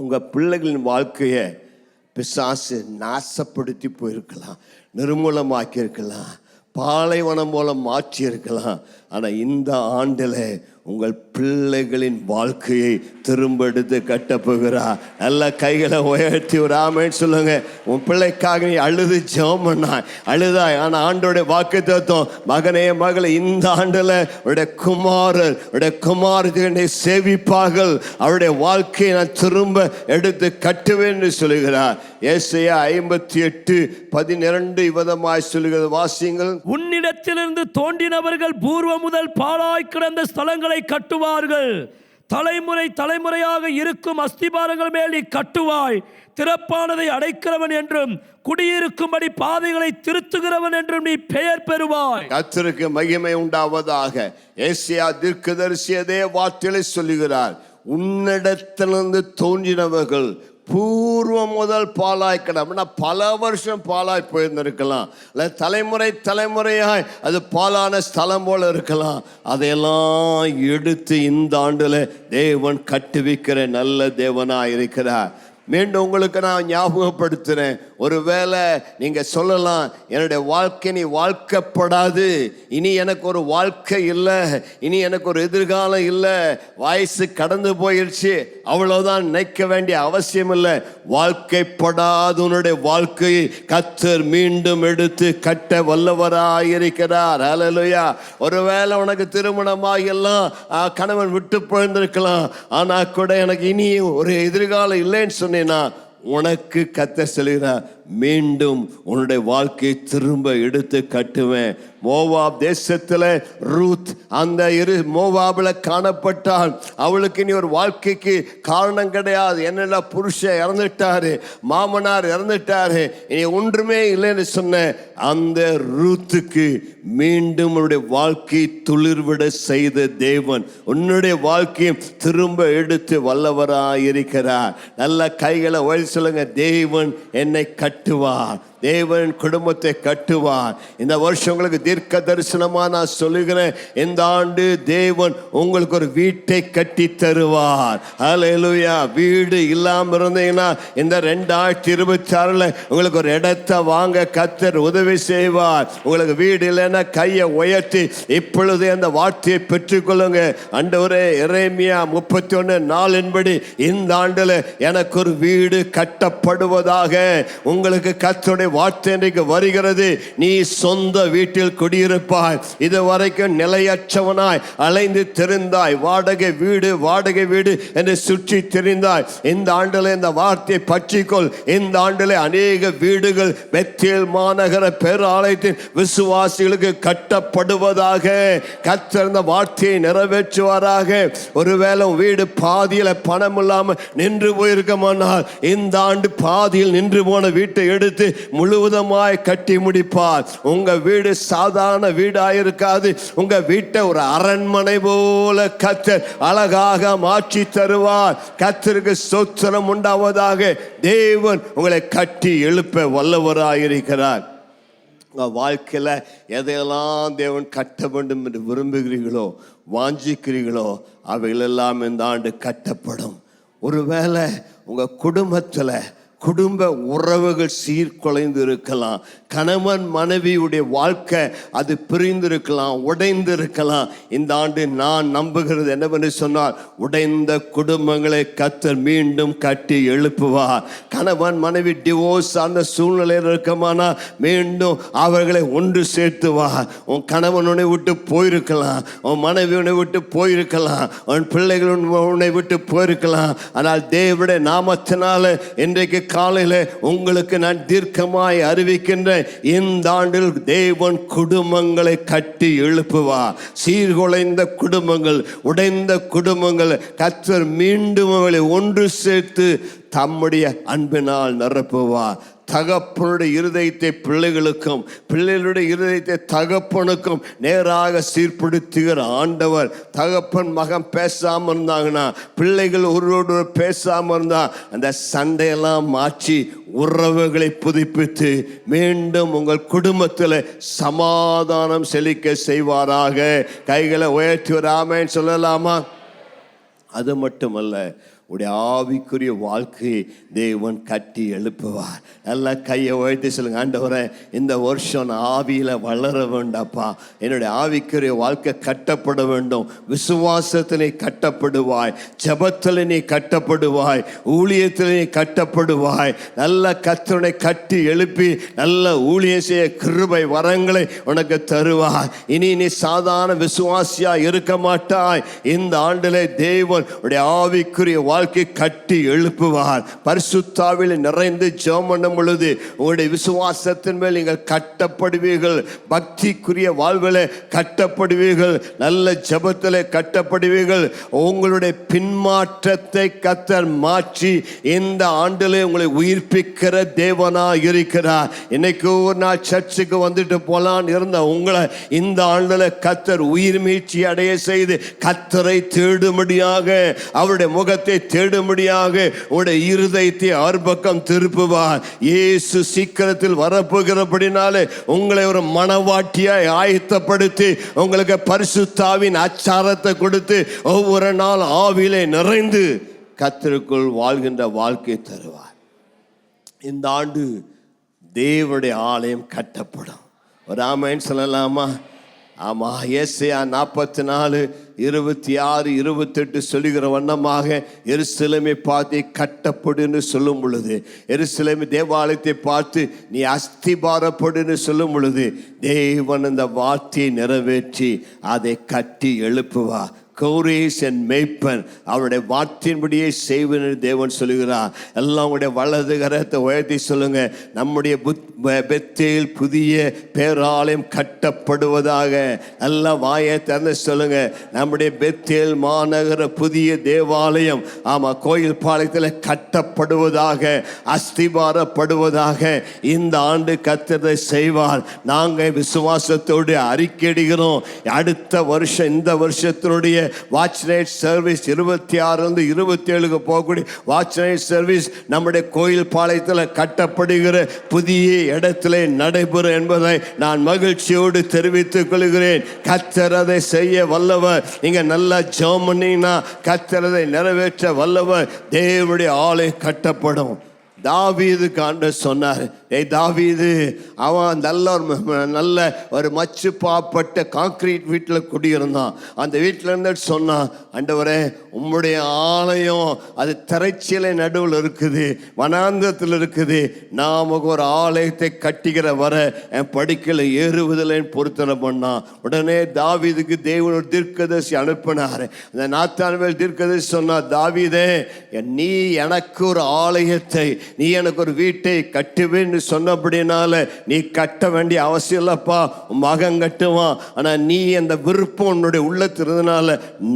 உங்க பிள்ளைகளின் வாழ்க்கையை பிசாசு நாசப்படுத்தி போயிருக்கலாம், நிர்மூலமாக்கி இருக்கலாம், பாலைவனம் மூலம் மாற்றி இருக்கலாம். ஆனால் இந்த ஆண்டில் உங்கள் பிள்ளைகளின் வாழ்க்கையை திரும்ப எடுத்து கட்டப்போகிறார். நல்ல கைகளை உயர்த்தி ஒரு ஆமென் சொல்லுங்க. உன் பிள்ளைக்காக நீ அழுது ஜெபம் பண்ணாய், அழுதாய். ஆனால் ஆண்டோடைய வாக்குத்தத்தம், மகனே மகளே, இந்த ஆண்டில் உடைய குமாரர் உடைய குமாரத்தை சேவிப்பார்கள், அவருடைய வாழ்க்கையை நான் திரும்ப எடுத்து கட்டுவேன் என்று சொல்லுகிறார். ஏசாயா 58:12 விதமாய் சொல்லுகிறது. வாசியுங்கள். உன்னிடத்திலிருந்து தோன்றினவர்கள் பூர்வம் முதல் பாழாய் கிடந்த ஸ்தலங்களை கட்டுவார்கள். தலைமுறை தலைமுறையாக இருக்கும் அஸ்திபாரங்கள் மேல் நீ கட்டுவாய். திறப்பானதை அடைக்கிறவன் என்றும் குடியிருக்கும்படி பாதைகளை திருத்துகிறவன் என்றும் நீ பெயர் பெறுவாய். கர்த்தருக்கு மகிமை உண்டாவதாக. ஏசாயா தீர்க்கதரிசி அதே வார்த்தைகளை சொல்லுகிறார். உன்னிடத்திலிருந்து தோன்றினவர்கள் பூர்வம் முதல் பாலாய் கிடம்னா பல வருஷம் பாலாய் போயிருந்திருக்கலாம், இல்லை தலைமுறை தலைமுறையாய் அது பாலான ஸ்தலம் போல இருக்கலாம். அதையெல்லாம் எடுத்து இந்த ஆண்டுல தேவன் கட்டுவிக்கிற நல்ல தேவனாய் இருக்கிறார். மீண்டும் உங்களுக்கு நான் ஞாபகப்படுத்துகிறேன். ஒருவேளை நீங்கள் சொல்லலாம், என்னுடைய வாழ்க்கை நீ வாழ்க்கப்படாது, இனி எனக்கு ஒரு வாழ்க்கை இல்லை, இனி எனக்கு ஒரு எதிர்காலம் இல்லை, வயசு கடந்து போயிடுச்சு, அவ்வளோதான் நினைக்க வேண்டிய அவசியம் இல்லை. வாழ்க்கைப்படாத உன்னுடைய வாழ்க்கையை கர்த்தர் மீண்டும் எடுத்து கட்ட வல்லவராயிருக்கிறார். ஹல்லேலூயா. ஒருவேளை உனக்கு திருமணமாக எல்லாம் கணவன் விட்டு போயிருந்திருக்கலாம், ஆனால் கூட எனக்கு இனி ஒரு எதிர்காலம் இல்லைன்னு சொன்னேன்னா, உனக்கு கர்த்தர் சொல்கிறார், மீண்டும் உன்னுடைய வாழ்க்கையை திரும்ப எடுத்து கட்டுவேன். மோவாப் தேசத்தில் ரூத் அந்த மோவாபில் காணப்பட்டால் அவளுக்கு இனி ஒரு வாழ்க்கைக்கு காரணம் கிடையாது. என்னடா புருஷன் இறந்துட்டாரு, மாமனார் இறந்துட்டாரு, இனி ஒன்றுமே இல்லைன்னு சொன்ன அந்த ரூத்துக்கு மீண்டும் உன்னுடைய வாழ்க்கையை துளிர்விட செய்த தேவன் உன்னுடைய வாழ்க்கையை திரும்ப எடுத்து வல்லவராயிருக்கிறார். நல்ல கைகளை உயர்த்தி சொல்லுங்க, தேவன் என்னை கட்டுவார், தேவன் குடும்பத்தை கட்டுவார். இந்த வருஷம் உங்களுக்கு தீர்க்க தரிசனமா நான் சொல்லுகிறேன், இந்த ஆண்டு தேவன் உங்களுக்கு ஒரு வீட்டை கட்டி தருவார். ஹல்லேலூயா. வீடு இல்லாமல் இருந்தீங்கன்னா இந்த 2026 உங்களுக்கு ஒரு இடத்தை வாங்க கர்த்தர் உதவி செய்வார். உங்களுக்கு வீடு இல்லைன்னா கையை உயர்த்தி இப்பொழுது அந்த வார்த்தையை பெற்றுக்கொள்ளுங்க. ஆண்டவரே, எரேமியா 31:4 இந்த ஆண்டுல எனக்கு ஒரு வீடு கட்டப்படுவதாக உங்களுக்கு கர்த்தருடைய தேவனுடைய வார்த்தை இன்றைக்கு வருகிறது. நீ சொந்த வீட்டில் குடியிருப்பாய். இதுவரைக்கும் நிலையற்றவனாய் அலைந்து திரிந்தாய். வாடகை வீடு வாடகை வீடு என்று சுற்றி திரிந்தாய். இந்த ஆண்டில் இந்த வார்த்தையை பற்றிக்கொள். இந்த ஆண்டில் அநேக வீடுகள் பெத்தேல் மாநகர பேராலயத்தின் விசுவாசிகளுக்கு கட்டப்படுவதாக. கர்த்தர் இந்த வார்த்தையை நிறைவேற்றுவாராக. ஒருவேளை வீடு பாதியில பணம் இல்லாம நின்று போயிருக்கமானால் இந்த ஆண்டு பாதியில் நின்று போன வீட்டை எடுத்து முழுவதுமாய் கட்டி முடிப்பார். உங்க வீடு சாதாரண வீடாயிருக்காது. உங்க வீட்டை ஒரு அரண்மனை போல கர்த்தர் அழகாக மாற்றி தருவார். கர்த்தருக்கு ஸ்தோத்திரம் உண்டாவதாக. தேவன் உங்களை கட்டி எழுப்ப வல்லவராயிருக்கிறார். உங்கள் வாழ்க்கையில் எதையெல்லாம் தேவன் கட்ட வேண்டும் என்று விரும்புகிறீர்களோ வாஞ்சிக்கிறீர்களோ அவைகளெல்லாம் இந்த ஆண்டு கட்டப்படும். ஒருவேளை உங்கள் குடும்பத்தில் குடும்ப உறவுகள் சீர்குலைந்து இருக்கலாம். கணவன் மனைவியுடைய வாழ்க்கை அது பிரிந்திருக்கலாம், உடைந்திருக்கலாம். இந்த ஆண்டு நான் நம்புகிறது என்னவென்று சொன்னால், உடைந்த குடும்பங்களை கர்த்தர் மீண்டும் கட்டி எழுப்புவார். கணவன் மனைவி டிவோர்ஸ் அந்த சூழ்நிலையில் இருக்கமானா மீண்டும் அவர்களை ஒன்று சேர்த்துவார். உன் கணவன் உன்னை விட்டு போயிருக்கலாம், உன் மனைவி உன்னை விட்டு போயிருக்கலாம், உன் பிள்ளைகள் உன்னை விட்டு போயிருக்கலாம். ஆனால் தேவனுடைய நாமத்தினால இன்றைக்கு காலையில் உங்களுக்கு நான் தீர்க்கமாய் அறிவிக்கின்ற இந்த ஆண்டில் தேவன் குடும்பங்களை கட்டி எழுப்புவார். சீர்குலைந்த குடும்பங்கள், உடைந்த குடும்பங்கள் கர்த்தர் மீண்டும் அவளை ஒன்று சேர்த்து தம்முடைய அன்பினால் நிரப்புவார். தகப்பனுடைய இருதயத்தை பிள்ளைகளுக்கும் பிள்ளைகளுடைய இருதயத்தை தகப்பனுக்கும் நேராக சீர்படுத்துகிற ஆண்டவர். தகப்பன் மகன் பேசாமல் இருந்தாங்கன்னா, பிள்ளைகள் ஒருவரோடு பேசாமல் இருந்தா அந்த சண்டையெல்லாம் மாற்றி உறவுகளை புதுப்பித்து மீண்டும் உங்கள் குடும்பத்தில் சமாதானம் செழிக்க செய்வாராக. கைகளை உயர்த்தி ஒரு ஆமென் சொல்லலாமா? அது மட்டுமல்ல, உடைய ஆவிக்குரிய வாழ்க்கையை தேவன் கட்டி எழுப்புவார். நல்லா கையை உயர்த்தி சொல்லுங்க, ஆண்டவரே இந்த வருஷம் நான் ஆவியில் வளர வேண்டாப்பா. என்னுடைய ஆவிக்குரிய வாழ்க்கை கட்டப்பட வேண்டும். விசுவாசத்தில் நீ கட்டப்படுவாய், ஜெபத்தில் நீ கட்டப்படுவாய், ஊழியத்தில் நீ கட்டப்படுவாய். நல்ல கர்த்தரை கட்டி எழுப்பி நல்ல ஊழியம் செய்ய கிருபை வரங்களை உனக்கு தருவாய். இனி நீ சாதாரண விசுவாசியா இருக்க மாட்டாய். இந்த ஆண்டிலே தேவன் உடைய ஆவிக்குரிய வாழ்க்கை கட்டி எழுப்புவார். பரிசுத்தாவில் நிறைந்து ஜெபம் பண்ணும் பொழுது உங்களுடைய விசுவாசத்தின் மேல் நீங்கள் கட்டப்படுவீர்கள். பக்திக்குரிய வாழ்வில் கட்டப்படுவீர்கள். நல்ல ஜெபத்தில் கட்டப்படுவீர்கள். உங்களுடைய பின்மாற்றத்தை கர்த்தர் மாற்றி இந்த ஆண்டிலே உங்களை உயிர்ப்பிக்கிற தேவனாக இருக்கிறார். இன்னைக்கு ஒரு நாள் சர்ச்சுக்கு வந்துட்டு போலான்னு இருந்த உங்களை இந்த ஆண்டில் கர்த்தர் உயிர் மீட்சி அடைய செய்து கர்த்தரை தேடும்படியாக, அவருடைய முகத்தை தேடும்படியாக உடைய இருதயத்தை ஆர்ப்பக்கம் திருப்புவார். இயேசு சீக்கிரத்தில் வரப்போகிறபடினாலே உங்களை ஒரு மனவாட்டியாய் ஆயத்தப்படுத்தி உங்களுக்கு பரிசுத்தாவின் அச்சாரத்தை கொடுத்து ஒவ்வொரு நாள் ஆவிலே நிறைந்து கர்த்தருக்குள் வாழ்கின்ற வாழ்க்கை தருவார். இந்த ஆண்டு தேவனுடைய ஆலயம் கட்டப்படும். ஒரு ஆமென் சொல்லலாமா? ஆமா. ஏசாயா 44, 26, 28 சொல்லுகிற வண்ணமாக எருசலேமை பார்த்து கட்டப்படுன்னு சொல்லும் பொழுது, எருசலேமை தேவாலயத்தை பார்த்து நீ அஸ்திபாரப்படுன்னு சொல்லும் பொழுது தேவன் அந்த வார்த்தையை நிறைவேற்றி அதை கட்டி எழுப்புவா. கோரேஸ் என் மேய்ப்பன் அவருடைய வார்த்தையின்படியே செய்வேன் தேவன் சொல்லுகிறார். எல்லாம் உடைய வலது கரத்தை உயர்த்தி சொல்லுங்க, நம்முடைய பெத்தேல் புதிய பேராலயம் கட்டப்படுவதாக. எல்லாம் வாயை திறந்து சொல்லுங்க, நம்முடைய பெத்தேல் மாநகர புதிய தேவாலயம் ஆமா கோயில் பாளையத்தில் கட்டப்படுவதாக, அஸ்திபாரப்படுவதாக. இந்த ஆண்டு கர்த்தர் செய்வார். நாங்கள் விசுவாசத்தோடு அறிக்கையிடுகிறோம். அடுத்த வருஷம், இந்த வருஷத்தினுடைய வாட்ச் நைட் சர்வீஸ் 26 27 போகக்கூடிய வாட்ச் நைட் சர்வீஸ் நம்முடைய கோயில் பாளையத்தில் கட்டப்படுகிற புதிய இடத்திலே நடைபெறும் என்பதை நான் மகிழ்ச்சியோடு தெரிவித்துக் கொள்கிறேன். கர்த்தர் அதை செய்ய வல்லவர். நீங்க நல்லா ஜெபம் பண்ணீங்கன்னா கர்த்தர் அதை நிறைவேற்ற வல்லவர். தேவனுடைய ஆலயம் கட்டப்படும். தாவீதுக்கு ஆண்டவர் சொன்னார், தாவீது அவன் நல்ல ஒரு மச்சு பாப்பட்ட கான்கிரீட் வீட்டில் குடியிருந்தான். அந்த வீட்டில் இருந்து சொன்னான், ஆண்டவரே உம்முடைய ஆலயம் அது திரைச்சீலை நடுவில் இருக்குது, வனாந்தரத்தில் இருக்குது, நான் ஒரு ஆலயத்தை கட்டிக்கிற வர என் படிக்கல ஏறுவதில்லை பொருத்தனை பண்ணான். உடனே தாவீதுக்கு தேவன் ஒரு தீர்க்கதரிசி அனுப்பினார். அந்த நாத்தான்வேல் தீர்க்கதரிசி சொன்னா, தாவீதே நீ எனக்கு ஒரு ஆலயத்தை, நீ எனக்கு ஒரு வீட்டை கட்டுவேன்னு சொன்னபடினால நீ கட்ட வேண்டிய அவசியம் இல்லப்பா, மகன் கட்டுவான். ஆனா நீ அந்த விருப்பம் உன்னுடைய உள்ளத்தினால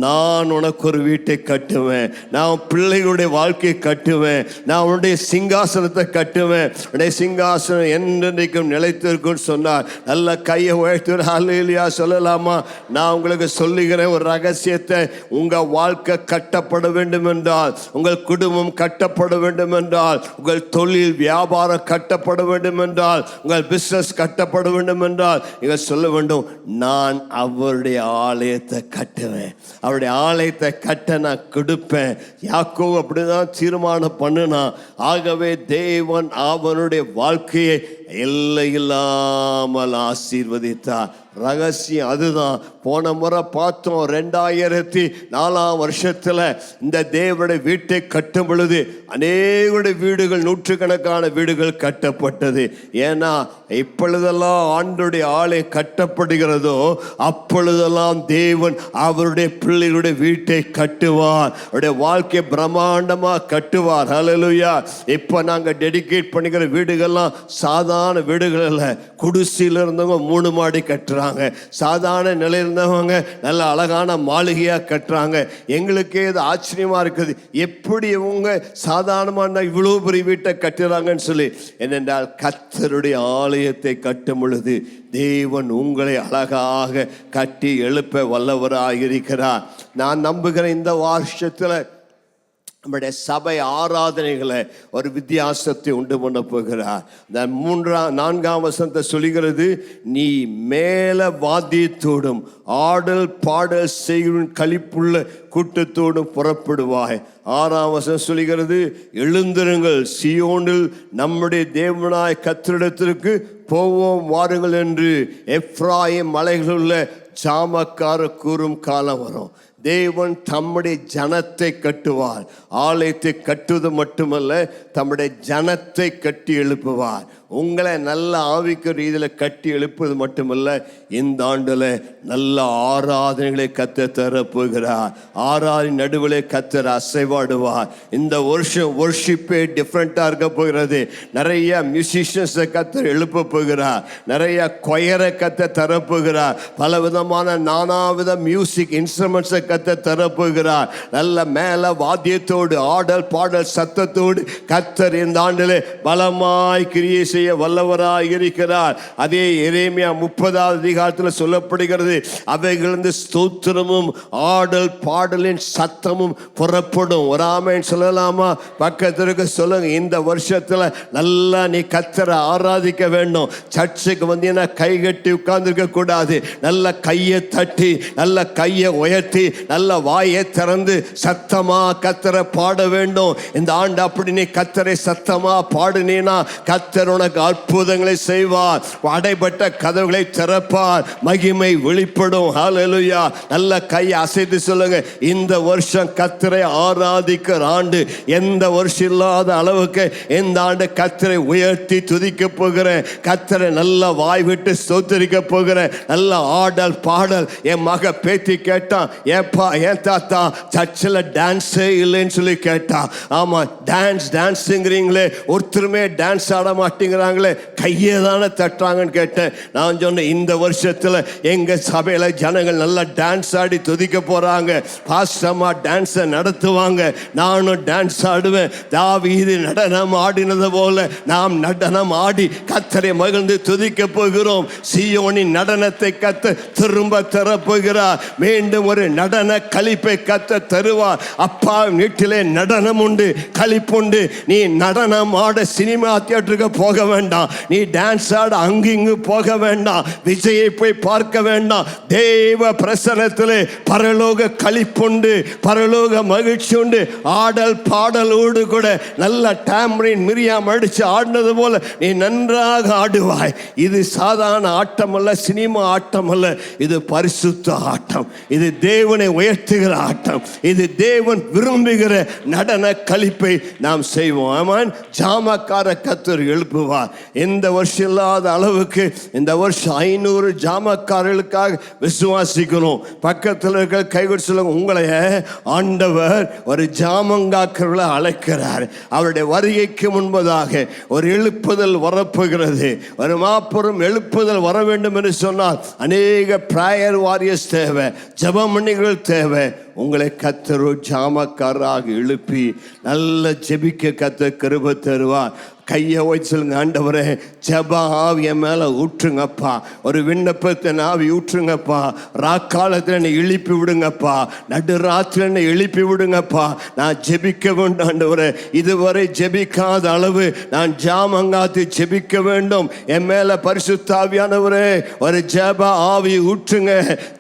நான் உனக்கு ஒரு வீட்டை கட்டுவேன், நான் பிள்ளைகளுடைய வாழ்க்கையை கட்டுவேன், நான் உன்னுடைய சிங்காசனத்தை கட்டுவேன், உன்னுடைய சிங்காசனம் என்றைக்கும் நிலைத்திருக்கும் சொன்னார். நல்ல கையை உயர்த்து ஹல்லேலூயா சொல்லலாமா? நான் உங்களுக்கு சொல்லுகிறேன் ஒரு ரகசியத்தை. உங்க வாழ்க்கை கட்டப்பட வேண்டும் என்றால், உங்கள் குடும்பம் கட்டப்பட வேண்டும் என்றால், உங்கள் தொழில் வியாபாரம் கட்டப்பட வேண்டும் என்றால், உங்கள் பிசினஸ் கட்டப்பட வேண்டும் என்றால், நீங்கள் சொல்ல வேண்டும், நான் அவருடைய ஆலயத்தை கட்டுவேன், அவருடைய ஆலயத்தை கட்ட நான் கொடுப்பேன். யாக்கோபு அப்படிதான் தீர்மானம் பண்ணினா. ஆகவே தேவன் அவனுடைய வாழ்க்கையை எல்லையில்லாமல் ஆசீர்வதித்தார். ரகசியம் அதுதான். போன முறை பார்த்தோம், 2004 இந்த தேவனுடைய வீட்டை கட்டும் பொழுது அநேக வீடுகள், நூற்றுக்கணக்கான வீடுகள் கட்டப்பட்டது. ஏன்னா இப்பொழுதெல்லாம் ஆண்டுடைய ஆலயம் கட்டப்படுகிறதோ அப்பொழுதெல்லாம் தேவன் அவருடைய பிள்ளைகளுடைய வீட்டை கட்டுவார், அவருடைய வாழ்க்கை பிரம்மாண்டமாக கட்டுவார். ஹல்லேலூயா. இப்போ நாங்கள் டெடிகேட் பண்ணிக்கிற வீடுகள்லாம் சாதாரண வீடுகள் அல்ல. குடிசையில் இருந்தவங்க 3 மாடி கட்டுறாங்க, சாதாரண நிலையில் இருந்தவங்க நல்ல அழகான மாளிகையா கட்டுறாங்க. எங்களுக்கே இது ஆச்சரியமா இருக்குது, எப்படி இவங்க சாதாரணமான இவ்வளவு பெரிய வீட்டை கட்டுறாங்கன்னு சொல்லி. ஏனென்றால் கர்த்தருடைய ஆலயத்தை கட்டும் பொழுது தேவன் உங்களை அழகாக கட்டி எழுப்ப வல்லவராக இருக்கிறார். நான் நம்புகிறேன் இந்த வருஷத்துல நம்முடைய சபை ஆராதனைகளை ஒரு வித்தியாசத்தை உண்டு பண்ண போகிறார். 4ஆம் வசனத்தை சொல்லுகிறது, நீ மேல வாத்தியத்தோடும் ஆடல் பாடல் செய்கிற களிப்புள்ள கூட்டத்தோடும் புறப்படுவாய். 6ஆம் வசனம் சொல்லுகிறது, எழுந்திருங்கள், சீயோனில் நம்முடைய தேவனாய் கர்த்தரிடத்திற்கு போவோம் வாருங்கள் என்று எப்ராயிம் மலைகளுள்ள சாமக்கார கூறும் காலம் வரும். தேவன் தம்முடைய ஜனத்தை கட்டுவார். ஆலயத்தை கட்டுவது மட்டுமல்ல, தம்முடைய ஜனத்தை கட்டி எழுப்புவார். உங்களை நல்ல ஆவிக்க ரீதியில் கட்டி எழுப்புவது மட்டுமல்ல, இந்த ஆண்டில் நல்ல ஆராதனைகளை கர்த்தர் தரப்போகிறார். ஆராதனை நடுவில் கர்த்தர் அசைவாடுவார். இந்த வருஷம் வொர்ஷிப்பே டிஃப்ரெண்ட்டாக இருக்க போகிறது. நிறைய மியூசிஷியன்ஸை கர்த்தர் எழுப்ப போகிறார், நிறைய கொயரை கர்த்தர் தரப்போகிறார், பல விதமான நானாவித மியூசிக் இன்ஸ்ட்ருமெண்ட்ஸை கர்த்தர் தரப்போகிறார். நல்ல மேல வாத்தியத்தோடு ஆடல் பாடல் சத்தத்தோடு கர்த்தர் இந்த ஆண்டிலே பலமாய் கிரியை செய்ய வல்லவராய் இருக்கிறார். அதே எரேமியா 30ஆம் அதிகாரத்தில் சொல்லப்படுகிறது, அவைகளிலிருந்து ஸ்தோத்திரமும் ஆடல் பாடலின் சத்தமும் புறப்படும். ஒரு ஆமென் சொல்லலாமா? பக்கத்திற்கு சொல்லுங்க. இந்த வருஷத்துல நல்லா நீ கர்த்தரை ஆராதிக்க வேண்டும். சர்ச்சுக்கு வந்தீங்கன்னா கை கட்டி உட்கார்ந்துருக்க கூடாது. நல்ல கையை தட்டி, நல்ல கையை உயர்த்தி, நல்ல வாயை திறந்து சத்தமா கர்த்தரை பாட வேண்டும். இந்த ஆண்டு அப்படி நீ கர்த்தரை சத்தமா பாடுனீனா கர்த்தர் உனக்கு அற்புதங்களை செய்வார், அடைபட்ட கதவுகளை திறப்பார், மகிமை வெளிப்படும். ஹல்லேலூயா. நல்ல கையை அசைத்து சொல்லுங்க, இந்த வருஷம் கர்த்தரை ஆராதிக்கிற ஆண்டு. எந்த வருஷம் இல்லாத அளவுக்கு இந்த ஆண்டு கர்த்தரை உயர்த்தி துதிக்க போகிறேன். கர்த்தரை நல்ல வாய் விட்டு ஸ்தோத்திரிக்க போகிறேன். நல்ல ஆடல் பாடல். என் மக பேத்தி கேட்டான், ஏப்பா ஏன் தாத்தா சர்ச்சில் டான்ஸே இல்லைன்னு சொல்லி கேட்டா. ஆமா, டான்ஸுங்கிறீங்களே, ஒருத்தருமே டான்ஸ் ஆட மாட்டேங்கிறாங்களே, கையை தானே தட்டுறாங்கன்னு கேட்டேன். நான் சொன்னேன், இந்த வருஷத்துல எங்க சபையில ஜனங்கள் நல்லா டான்ஸ் ஆடி துதிக்க போறாங்க. பாஸ்டமா டான்ஸை நடத்துவாங்க, நானும் டான்ஸ் ஆடுவேன். தாவீது நடனம் ஆடினது போல நாம் நடனம் ஆடி கர்த்தரை மகிழ்ந்து துதிக்க போகிறோம். சீயோனின் நடனத்தை கர்த்தர் திரும்ப தரப்போகிறார். மீண்டும் ஒரு நடன களிப்பை கர்த்தர் தருவார். அப்பா வீட்டிலே நடனம் உண்டு, களிப்புண்டு. நீ நடனம் ஆட சினிமா தியேட்டருக்கு போக வேண்டாம், நீ டான்ஸ் ஆட அங்கிங்கு போக வேண்டாம், விஜயை போய் பார்க்க வேண்டாம். தேவ பிரசன்னத்திலே பரலோக களிப்புண்டு, பரலோக மகிழ்ச்சி உண்டு. ஆடல் பாடலோடு கூட நல்ல டாம்ரின் மிரியாம் அடிச்சு ஆடினது போல நீ நன்றாக ஆடுவாய். இது சாதாரண ஆட்டம் அல்ல, சினிமா ஆட்டம் அல்ல, இது பரிசுத்த ஆட்டம், இது தேவனை உயர்த்துகிற ஆட்டம், இது தேவன் விரும்புகிற நடன களிப்பை நாம் செய்வோம். ஆமென். ஜாமக்கார கர்த்தர் எழுப்புவார். இந்த வருஷம் இல்லாத அளவுக்கு இந்த வருஷம் 500 ஜாமக்காரர்களுக்காக விசுவாசிக்கணும். பக்கத்தில் இருக்கிற கைகொடு சொல்லுங்க, உங்களை ஆண்டவர் ஒரு ஜாமங்காக்கர்களை அழைக்கிறார். அவருடைய வருகைக்கு முன்பதாக ஒரு எழுப்புதல் வரப்போகிறது. ஒரு மாபெரும் எழுப்புதல் வர வேண்டும் என்று சொன்னால் அநேக பிரேயர் வாரியர்ஸ் தேவை, ஜெபமணிகள் தேவை. உங்களை கர்த்தர் ஜாமக்காரராக எழுப்பி நல்ல ஜெபிக்க கர்த்தர் கிருபை தருவார். கையை வச்சு சொல்லுங்க, ஆண்டவரே ஜெப ஆவிய மேலே ஊற்றுங்கப்பா, ஒரு விண்ணப்பத்தை ஆவி ஊற்றுங்கப்பா, ராக்காலத்தில் என்னை எழுப்பி விடுங்கப்பா, நடுராத்திரி என்னை எழுப்பி விடுங்கப்பா, நான் ஜெபிக்க வேண்டும் ஆண்டவரே. இதுவரை ஜெபிக்காத அளவு நான் ஜாமங்காத்து ஜெபிக்க வேண்டும். என் மேலே பரிசுத்த ஆவியானவரே ஒரு ஜெப ஆவி ஊற்றுங்க,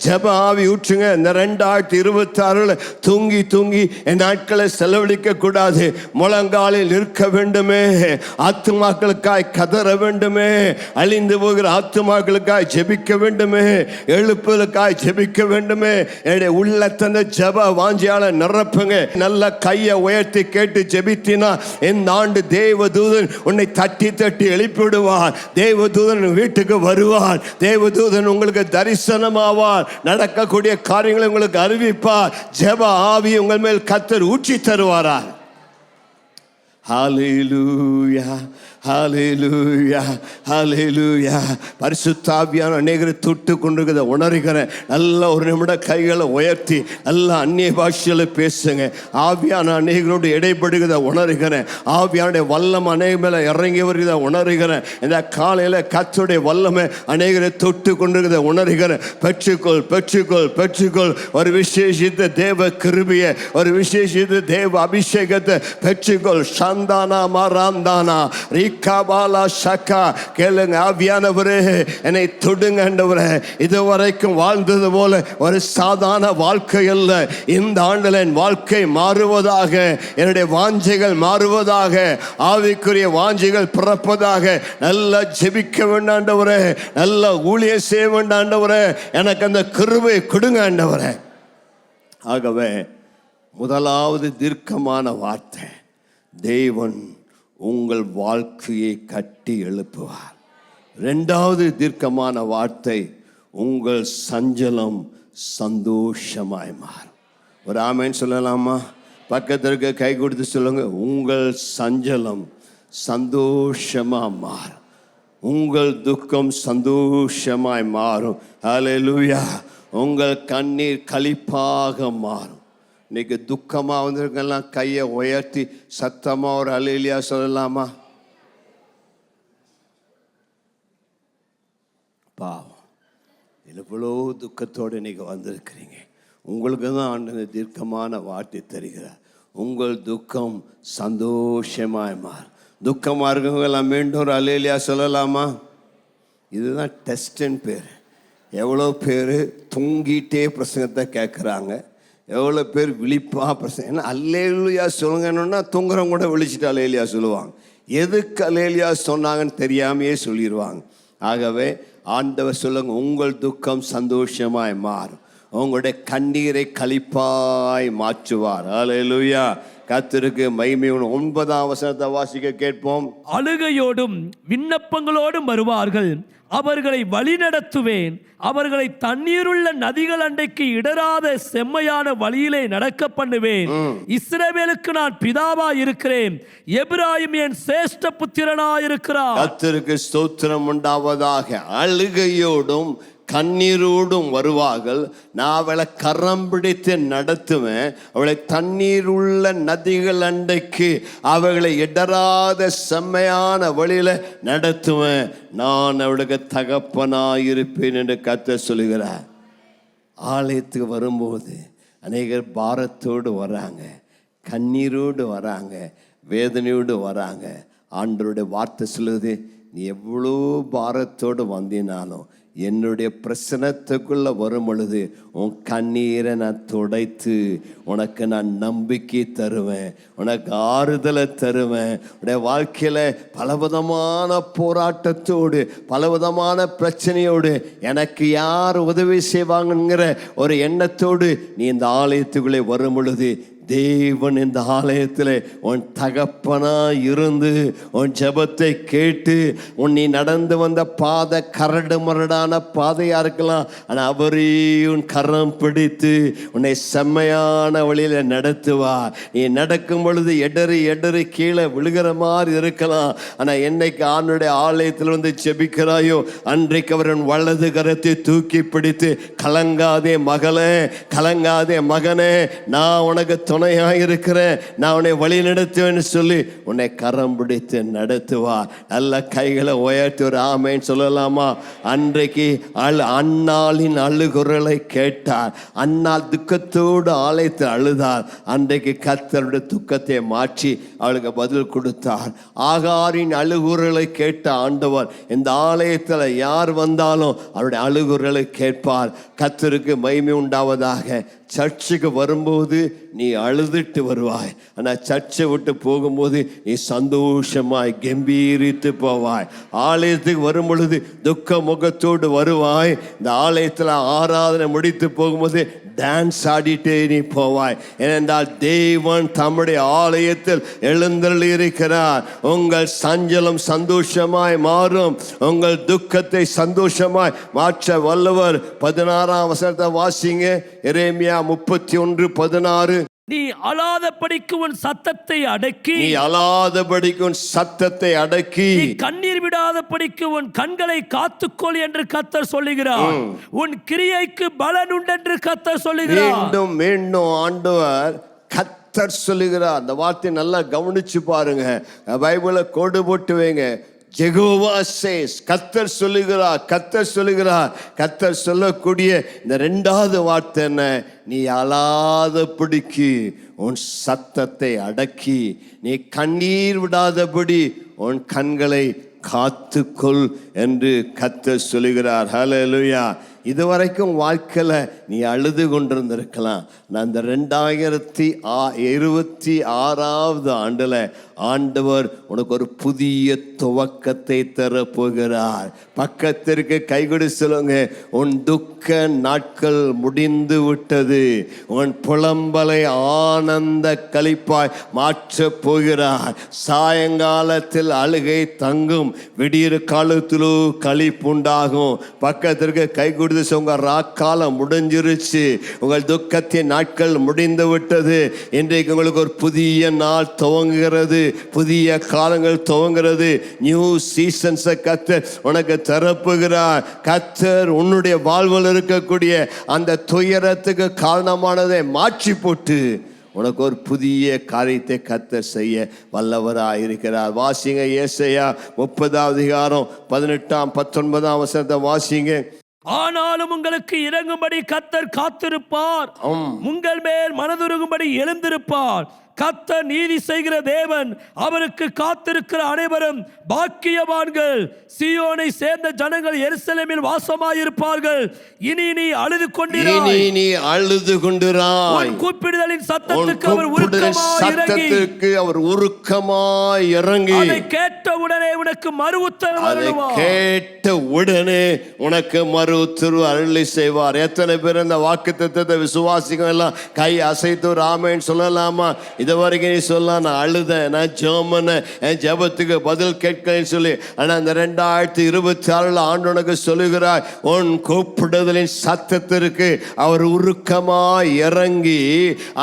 ஜெப ஆவி ஊற்றுங்க. இந்த 2026 தூங்கி தூங்கி என் நாட்களை செலவழிக்க கூடாது. முழங்காலில் இருக்க வேண்டுமே, ஆத்துமாக்களுக்காய் கதற வேண்டுமே, அழிந்து போகிற ஆத்துமாக்களுக்காய் ஜெபிக்க வேண்டுமே, எழுப்புதலுக்காய் ஜெபிக்க வேண்டுமே. என்னுடைய உள்ளத்தந்த ஜெப வாஞ்சியால நிரப்புங்க. நல்ல கையை உயர்த்தி கேட்டு ஜெபித்தினா இந்த ஆண்டு தேவதூதன் உன்னை தட்டி தட்டி எழுப்பிவிடுவார். தேவதூதன் வீட்டுக்கு வருவார். தேவதூதன் உங்களுக்கு தரிசனமாவார். நடக்கக்கூடிய காரியங்களை உங்களுக்கு அறிவிப்பார். ஜெப ஆவி உங்கள் மேல் கர்த்தர் ஊற்றி தருவாரா. ஹல்லேலூயா, ஹல்லேலூயா, ஹல்லேலூயா. பரிசுத்த ஆவியான அநேகரை தொட்டு கொண்டிருக்கிறத உணர்கிறேன். நல்ல ஒரு நிமிட கைகளை உயர்த்தி நல்ல அந்நிய பாஷையில் பேசுங்க. ஆவியான அநேகரோடு இடைப்படுகிறத உணர்கிறேன். ஆவியானுடைய வல்லம் அநேக மேலே இறங்கி வருகிறத உணர்கிறேன். இந்த காலையில் கர்த்தருடைய வல்லமை அநேகரை தொட்டு கொண்டிருக்கிறத உணர்கிறேன். பெற்றுக்கொள், பெற்றுக்கொள், பெற்றுக்கொள். ஒரு விசேஷித்த தேவ கிருபையை, ஒரு விசேஷித்த தேவ அபிஷேகத்தை பெற்றுக்கொள். சந்தானா மாராந்தானா ரிகாபாலா ஷக்கா. கேளுங்க, ஆவியானவரே என்னை தொடுங்க ஆண்டவரே. இதுவரைக்கும் வாழ்ந்தது போல ஒரு சாதாரண வாழ்க்கை அல்ல. இந்த ஆண்டில் என் வாழ்க்கை மாறுவதாக, என்னுடைய வாஞ்சைகள் மாறுவதாக, ஆவிக்குரிய வாஞ்சைகள் பிறப்பதாக. நல்லா ஜெபிக்க வேண்டாண்டவரே, நல்ல ஊழியம் செய்ய வேண்டாண்டவரே. எனக்கு அந்த கிருபை கொடுங்க ஆண்டவரே. ஆகவே முதலாவது தீர்க்கமான வார்த்தை, தேவன் உங்கள் வாழ்க்கையை கட்டி எழுப்புவார். இரண்டாவது தீர்க்கமான வார்த்தை, உங்கள் சஞ்சலம் சந்தோஷமாய் மாறும். ஒரு ஆமென் சொல்லலாமா? பக்கத்திற்கு கை கொடுத்து சொல்லுங்க, உங்கள் சஞ்சலம் சந்தோஷமா மாறும், உங்கள் துக்கம் சந்தோஷமாய் மாறும். ஹல்லேலூயா. உங்கள் கண்ணீர் களிப்பாக மாறும். இன்னைக்கு துக்கமாக வந்திருக்கெல்லாம் கையை உயர்த்தி சத்தமாக ஒரு அல்லேலூயா சொல்லலாமா? பாவம், இவ்வளோ துக்கத்தோடு இன்னைக்கு வந்திருக்கிறீங்க. உங்களுக்கு தான் ஆண்டு தீர்க்கமான வார்த்தை தருகிறார். உங்கள் துக்கம் சந்தோஷமாய் மாறும். துக்கமாக இருக்கவங்கெல்லாம் மீண்டும் ஒரு அல்லேலூயா சொல்லலாமா? இதுதான் டெஸ்ட்ன்னு பேர். எவ்வளோ பேர் தூங்கிட்டே பிரசங்கத்தை கேட்குறாங்க, எவ்வளோ பேர் விழிப்பாக பிரசங்க. ஏன்னா அல்லேலூயா சொல்லுங்கன்னா தூங்குறவங்க கூட விழிச்சிட்டு அல்லேலூயா சொல்லுவாங்க. எதுக்கு அல்லேலூயா சொன்னாங்கன்னு தெரியாமையே சொல்லிடுவாங்க. ஆகவே ஆண்டவர் சொல்லுங்க, உங்கள் துக்கம் சந்தோஷமாய் மாறும், உங்களுடைய கண்ணீரை களிப்பாய் மாற்றுவார். அல்லேலூயா. கர்த்தருக்கு மகிமை. 9ஆம் வசனத்தை வாசிக்க கேட்போம். அழுகையோடும் விண்ணப்பங்களோடும் வருவார்கள், அவர்களை வழிநடத்துவேன், அவர்களை தண்ணீருள்ள நதிகள் அண்டைக்கு இடராத செம்மையான வழியிலே நடக்க பண்ணுவேன். இஸ்ரவேலுக்கு நான் பிதாவா இருக்கிறேன், எபிராயிம் என் சிரேஷ்ட புத்திரனா இருக்கிறார். கர்த்தருக்கு ஸ்தோத்திரம் உண்டாவதாக. அழுகையோடும் கண்ணீரோடும் வருவார்கள், நான் அவளை கரம் பிடித்து நடத்துவேன், அவளை தண்ணீர் உள்ள நதிகள் அண்டைக்கு அவர்களை இடராத செம்மையான வழியில நடத்துவேன், நான் அவளுக்கு தகப்பனாயிருப்பேன் என்று கர்த்தர் சொல்லுகிறார். ஆலயத்துக்கு வரும்போது அநேகர் பாரத்தோடு வராங்க, கண்ணீரோடு வராங்க, வேதனையோடு வராங்க. ஆண்டவருடைய வார்த்தை சொல்லுது, நீ எவ்வளோ பாரத்தோடு வந்தினாலும் என்னுடைய பிரசனத்துக்குள்ள வரும் பொழுது உன் கண்ணீரை நான் துடைத்து உனக்கு நான் நம்பிக்கை தருவேன், உனக்கு ஆறுதலை தருவேன். உன்னுடைய வாழ்க்கையில் பலவிதமான போராட்டத்தோடு பலவிதமான பிரச்சனையோடு எனக்கு யார் உதவி செய்வாங்கங்கிற ஒரு எண்ணத்தோடு நீ இந்த ஆலயத்துக்குள்ளே வரும் பொழுது தேவன் இந்த ஆலயத்தில் உன் தகப்பனா இருந்து உன் ஜெபத்தை கேட்டு நீ நடந்து வந்த பாதை கரடு மரடான பாதையா இருக்கலாம், ஆனால் அவரே உன் கரம் பிடித்து உன்னை செம்மையான வழியில் நடத்துவார். நீ நடக்கும் பொழுது எடறி கீழே விழுகிற மாதிரி இருக்கலாம், ஆனால் என்னைக்கு ஆணுடைய ஆலயத்தில் வந்து ஜெபிக்கிறாயோ அன்றைக்கு அவரின் வலது கரத்தை தூக்கி பிடித்து கலங்காதே மகளே, கலங்காதே மகனே, நான் உனக்கு துணையாக இருக்கிறேன், நான் உன்னை வழி நடத்துவேன்னு சொல்லி உன்னை கரம் பிடித்து நடத்துவார். நல்ல கைகளை உயர்த்தி ஒரு ஆமேன்னு சொல்லலாமா? அன்றைக்கு அன்னாளின் அழுகுரலை கேட்டார். அன்னாள் துக்கத்தோடு ஆலயத்தில் அழுதார். அன்றைக்கு கர்த்தருடைய துக்கத்தை மாற்றி அவளுக்கு பதில் கொடுத்தார். ஆகாரின் அழுகுரலை கேட்ட ஆண்டவர் இந்த ஆலயத்தில் யார் வந்தாலும் அவருடைய அழுகுரலை கேட்பார். கர்த்தருக்கு மகிமை உண்டாவதாக. சர்ச்சுக்கு வரும்போது நீ அழுதுட்டு வருவாய், ஆனால் சர்ச்சை விட்டு போகும்போது நீ சந்தோஷமாய் கம்பீரித்து போவாய். ஆலயத்துக்கு வரும் பொழுது துக்க முகத்தோடு வருவாய். இந்த ஆலயத்தில் ஆராதனை முடித்து போகும்போது டான்ஸ் ஆடிட்டே நீ போவாய். ஏனென்றால் தேவன் தம்முடைய ஆலயத்தில் எழுந்தருளி இருக்கிறார். உங்கள் சஞ்சலம் சந்தோஷமாய் மாறும், உங்கள் துக்கத்தை சந்தோஷமாய் மாற்ற வல்லவர். 16ஆம் வசனத்தை வாசிங்க. எரேமியா 31:16. நீ அழாதபடிக்கு உன் சத்தத்தை அடக்கி, நீ அழாதபடிக்கு உன் சத்தத்தை அடக்கி, நீ கண்ணீர் விடாதபடிக்கு உன் கண்களை காத்துக்கொள் என்று கர்த்தர் சொல்லுகிறார். உன் கிரியைக்கு பலன் உண்டு என்று கர்த்தர் சொல்லுகிறார். மீண்டும் மீண்டும் ஆண்டவர் கர்த்தர் சொல்லுகிறார். அந்த வார்த்தை நல்லா கவனிச்சு பாருங்க, பைபிளை கோடு போட்டு வைங்க. ஜெகோவா சேஸ், கர்த்தர் சொல்லுகிறார், கர்த்தர் சொல்லுகிறார். கர்த்தர் சொல்லக்கூடிய இந்த 2வது வார்த்தை என்ன? நீ அழாதபடிக்கு உன் சத்தத்தை அடக்கி, நீ கண்ணீர் விடாதபடி உன் கண்களை காத்துக்கொள் என்று கர்த்தர் சொல்லுகிறார். ஹல்லேலூயா. இதுவரைக்கும் வாழ்க்கையில் நீ அழுது கொண்டிருந்திருக்கலாம். நான் இந்த 2026 ஆண்டில் ஆண்டவர் உனக்கு ஒரு புதிய துவக்கத்தை தரப்போகிறார். பக்கத்திற்கு கைகொடு சொல்லுங்க, உன் துக்க நாட்கள் முடிந்து விட்டது, உன் புலம்பலை ஆனந்த களிப்பாய் மாற்றப் போகிறார். சாயங்காலத்தில் அழுகை தங்கும், விடியற் காலத்திலோ களிப்புண்டாகும். பக்கத்திற்கு கைகொடு உங்க ராக்காலம் முடிஞ்சிருச்சு, உங்கள் துக்கத்தின் நாட்கள் முடிந்து விட்டது. இன்றைக்கு உங்களுக்கு ஒரு புதிய நாள் துவங்குகிறது, புதிய காலங்கள் துவங்குகிறது. நியூ சீசன்ஸை கர்த்தர் உனக்கு தரப்புகிறார். கர்த்தர் உன்னுடைய வாழ்வில் இருக்கக்கூடிய அந்த துயரத்துக்கு காரணமானதை மாற்றி போட்டு உனக்கு ஒரு புதிய காரியத்தை கர்த்தர் செய்ய வல்லவராக இருக்கிறார். வாசிங்க ஏசாயா 30:18-19 வசனத்தை வாசிங்க. ஆனாலும் உங்களுக்கு இறங்கும்படி கர்த்தர் காத்திருப்பார், உங்கள் மேல் மனதுருகும்படி எழுந்திருப்பார். கர்த்தர் நீதி செய்கிற தேவன், அவருக்கு காத்திருக்கிற அனைவரும் பாக்கியவான்கள். சீயோனை சேர்ந்த ஜனங்கள் எருசலேமில் வாசமாயிருப்பார்கள். இனி நீ அழுது கொண்டிராய், நீ அழுது கொண்டிராய். உன் கூப்பிடுதலின் சத்தத்துக்கு அவர் உருக்கமாய் இறங்கி அதை கேட்ட உடனே உனக்கு மறு உத்தரவு அருளுவார். கேட்ட உடனே உனக்கு மறு உத்தரவு அருளி செய்வார். எத்தனை பேர் இந்த வாக்குத்தத்தத்தை விசுவாசிகள் எல்லாம் கை அசைத்து ஒரு ஆமென் சொல்லலாமா? இதுவரைக்கும் நீ சொல்லலாம், நான் அழுதேன், நான் ஜெபம் என் ஜெபத்துக்கு பதில் கேட்கலன்னு சொல்லி. ஆனால் இந்த 2026 ஆண்டு உனக்கு சொல்லுகிறார், உன் கூப்பிடுதலின் சத்தத்திற்கு அவர் உருக்கமாய் இறங்கி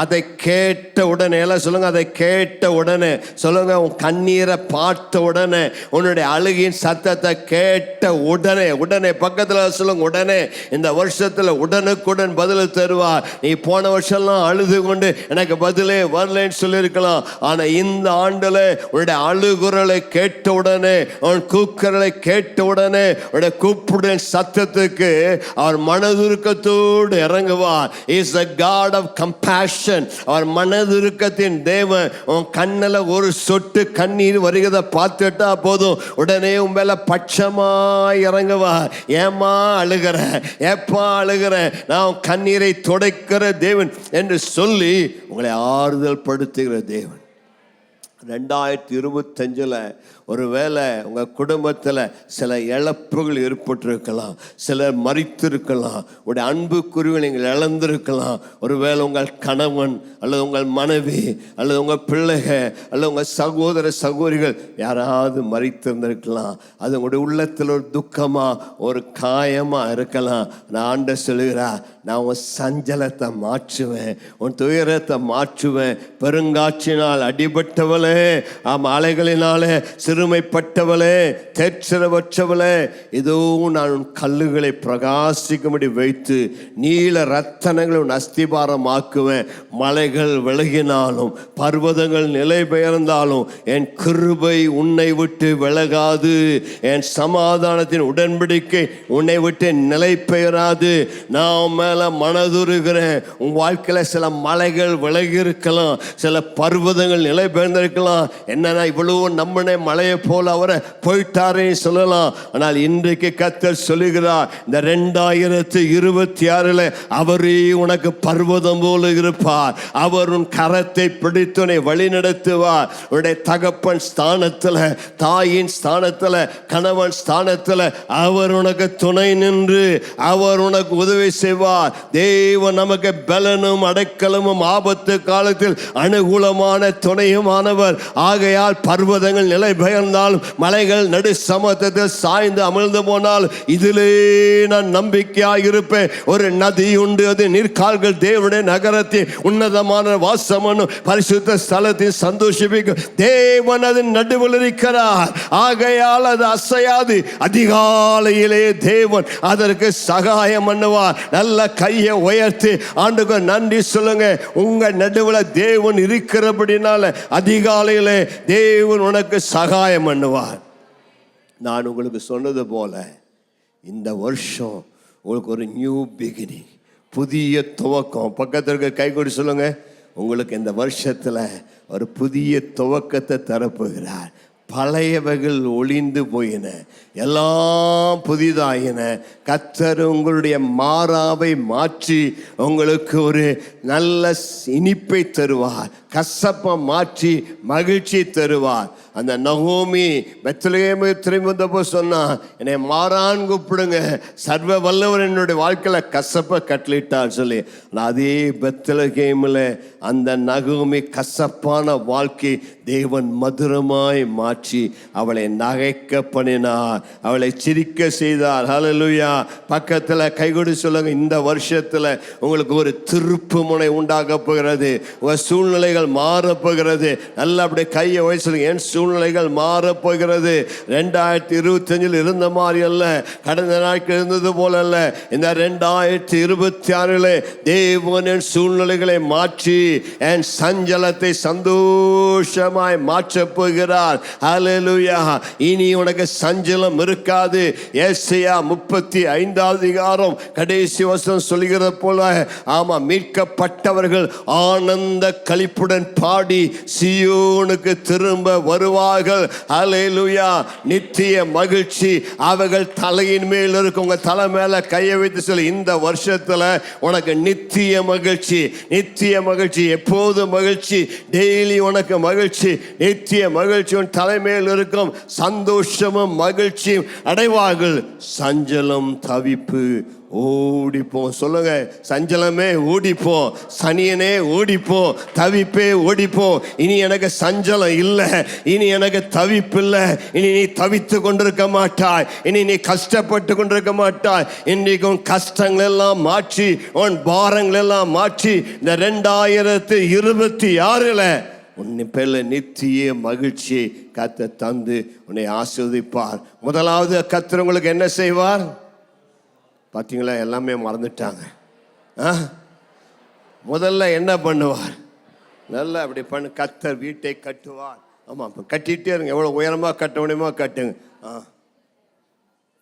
அதை கேட்ட உடனே, எல்லாம் சொல்லுங்க, அதை கேட்ட உடனே சொல்லுங்க, உன் கண்ணீரை பார்த்த உடனே, உன்னுடைய அழுகின் சத்தத்தை கேட்ட உடனே, உடனே பக்கத்தில் சொல்லுங்க, உடனே இந்த வருஷத்தில் உடனுக்குடன் பதில் தருவார். நீ போன வருஷம்லாம் அழுது கொண்டு எனக்கு பதிலே வரலன்னு சொல்லியிருக்கலாம். ஆனா இந்த ஆண்டுல உன்னுடைய அழுகுரலை கேட்ட உடனே, உன் கூக்குரலை கேட்ட உடனே, உன்னுடைய கூப்பிடுற சத்தத்துக்கு அவர் மனதுருக்கத்தோடு இறங்குவார். Is a God of compassion. அவர் மனதுருக்கத்தின் தேவன். உன் கண்ணில் ஒரு சொட்டு கண்ணீர் வருகிறத பார்த்துட்டா போதும், உடனே உன் மேல பட்சமாய் இறங்குவார். ஏமா அழுகிற, எப்பா அழுகிற, நான் கண்ணீரை துடைக்கிற தேவன் என்று சொல்லி உங்களை ஆறுதல் படுத்துகிற தேவன். 2025 ஒருவேளை உங்கள் குடும்பத்தில் சில இழப்புகள் ஏற்பட்டிருக்கலாம், சிலர் மரித்திருக்கலாம், உடைய அன்புக்குரியவை நீங்கள் இழந்திருக்கலாம். ஒருவேளை உங்கள் கணவன் அல்லது உங்கள் மனைவி அல்லது உங்கள் பிள்ளைகள் அல்லது உங்கள் சகோதர சகோதரிகள் யாராவது மரித்திருந்திருக்கலாம். அது உங்களுடைய உள்ளத்தில் ஒரு துக்கமாக ஒரு காயமாக இருக்கலாம். நான் ஆண்டவர் சொல்லுகிறார், நான் உன் சஞ்சலத்தை மாற்றுவேன், உன் துயரத்தை மாற்றுவேன். பெருங்காற்றினால் அடிபட்டவளே, அலைகளினாலே சிறுமைப்பட்டவளே, தேற்றவற்றவளே, இதோ நான் உன் கல்லுகளை பிரகாசிக்கும்படி வைத்து நீல ரத்தனங்களை உன் அஸ்திபாரமாக்குவேன். மலைகள் விலகினாலும் பர்வதங்கள் நிலை பெயர்ந்தாலும் என் கிருபை உன்னை விட்டு விலகாது, என் சமாதானத்தின் உடன்படிக்கை உன்னை விட்டு நிலை பெயராது. நான் மேல மனதுருகிறேன். உன் வாழ்க்கையில சில மலைகள் விலகி இருக்கலாம், சில பர்வதங்கள் நிலை பெயர்ந்திருக்கலாம். என்னன்னா இவ்வளவு நம்மனே மலையை போல அவரை போயிட்டாரே சொல்லலாம். ஆனால் இன்றைக்கு கர்த்தர் சொல்லுகிறார், இந்த 2026 அவரே உனக்கு பர்வதம் போல இருப்பார். அவர் உன் கரத்தை பிடித்துனை வழி நடத்துவார். உன்னுடைய தகப்பன் ஸ்தானத்தில், தாயின் ஸ்தானத்தில், கணவன் ஸ்தானத்தில் அவர் உனக்கு துணை நின்று அவர் உனக்கு உதவி செய்வார். தேவன் நமக்கு பலனும் அடைக்கலமும் ஆபத்து காலத்தில் அனுகூலமான துணையுமானவர். ஆகையால் பர்வதங்கள் நிலை பெயர்ந்தாலும் மலைகள் நடு சமூகத்தில் சாய்ந்து அமிழ்ந்து போனால் இதிலே நான் நம்பிக்கையாக இருப்பேன். ஒரு நதி உண்டு, அது நீர்க்கால்கள் தேவனுடைய நகரத்தின் உன்னதமான வாசமனும் பரிசுத்த ஸ்தலத்தின் சந்தோஷிப்பிக்கும். தேவன் அதன் நடுவில் இருக்கிறார். ஆகையால் அது அசையாது. அதிகாலையிலே தேவன் அதற்கு சகாயம் பண்ணுவார். நல்ல கையை உயர்த்தி ஆண்டுக்கு நன்றி சொல்லுங்க. உங்க நடுவில் தேவன் இருக்கிறபடினால அதிகாலையிலே தேவன் உனக்கு சகாயம் பண்ணுவார். நான் உங்களுக்கு சொன்னது போல இந்த வருஷம் உங்களுக்கு ஒரு நியூ பிகினிங், புதிய துவக்கம். பக்கத்திற்கு கை கொடி சொல்லுங்க, உங்களுக்கு இந்த வருஷத்தில் ஒரு புதிய துவக்கத்தை தரப்போகிறார். பழையவைகள் ஒளிந்து போயின, எல்லாம் புதிதாயின. கர்த்தர் உங்களுடைய மாறாவை மாற்றி உங்களுக்கு ஒரு நல்ல இனிப்பை தருவார், கசப்பை மாற்றி மகிழ்ச்சி தருவார். அந்த நகோமி பெத்லகேமை திரும்பி வந்தப்போ சொன்னா, என்னை மாறான் கூப்பிடுங்க, சர்வ வல்லவர் என்னுடைய வாழ்க்கையில் கசப்பை கட்டளிட்டார் சொல்லி. அதே பெத்லகேமில் அந்த நகோமி கசப்பான வாழ்க்கை தேவன் மதுரமாய் மாற்றி அவளை நகைக்க பண்ணினார், அவளை சிரிக்க செய்தார். ஹல்லேலூயா. பக்கத்தில் கைகொடி சொல்லுங்க, இந்த வருஷத்தில் உங்களுக்கு ஒரு திருப்பு முனை உண்டாக போகிறது. உங்கள் சூழ்நிலைகள் மாறப்போகிறது. நல்லா அப்படியே கையை வயசு சொல்லுங்க, என் சூழ்நிலைகள் மாறப்போகிறது. 2025 இருந்த மாதிரி அல்ல, கடந்த நாட்கள் இருந்தது போல அல்ல. இந்த 2026 தேவன் என் சூழ்நிலைகளை மாற்றி என் சஞ்சலத்தை சந்தோஷமாய் மாற்றப் போகிறார். ஹல்லேலூயா. இனி உனக்கு சஞ்சலம் இருக்காது. ஏசாயா 35 கடைசி வசனம் சொல்கிறது போல, ஆமா, மீட்கப்பட்டவர்கள் ஆனந்த களிப்புடன் பாடி சீயோனுக்கு திரும்ப வருவார்கள். ஹல்லேலூயா. நித்திய மகிழ்ச்சி அவர்கள் தலையின் மேல் இருக்கும். உங்க தலை மேல கையை வைத்து சொல்லி, இந்த வருஷத்துல உனக்கு நித்திய மகிழ்ச்சி, நித்திய மகிழ்ச்சி, எப்போது மகிழ்ச்சி, டெய்லி உனக்கு மகிழ்ச்சி, நித்திய மகிழ்ச்சி உன் தலைமையில் இருக்கும். சந்தோஷமும் மகிழ்ச்சியும் அடைவார்கள். சஞ்சலம் தவிப்பு ஓடிப்போம். சொல்லுங்க, சஞ்சலமே ஓடிப்போம், சனியனே ஓடிப்போம், தவிப்பே ஓடிப்போம். இனி எனக்கு சஞ்சலம் இல்லை, இனி எனக்கு தவிப்பு இல்லை. இனி நீ தவித்து கொண்டிருக்க மாட்டாய், இனி நீ கஷ்டப்பட்டு கொண்டிருக்க மாட்டாய். இன்றைக்கு உன் கஷ்டங்கள் எல்லாம் மாற்றி, உன் பாரங்கள் எல்லாம் மாற்றி, இந்த 2026 உன்னை பேர்ல நித்திய மகிழ்ச்சியை கர்த்தர் தந்து உன்னை ஆசீர்வதிப்பார். முதலாவது கர்த்தர் உங்களுக்கு என்ன செய்வார்? பார்த்தீங்களா, எல்லாமே மறந்துட்டாங்க. முதல்ல என்ன பண்ணுவார்? நல்லா அப்படி பண்ணு. கர்த்தர் வீட்டை கட்டுவார். ஆமாம், இப்போ கட்டிகிட்டே இருங்க. எவ்வளோ உயரமாக கட்ட முடியுமோ கட்டுங்க.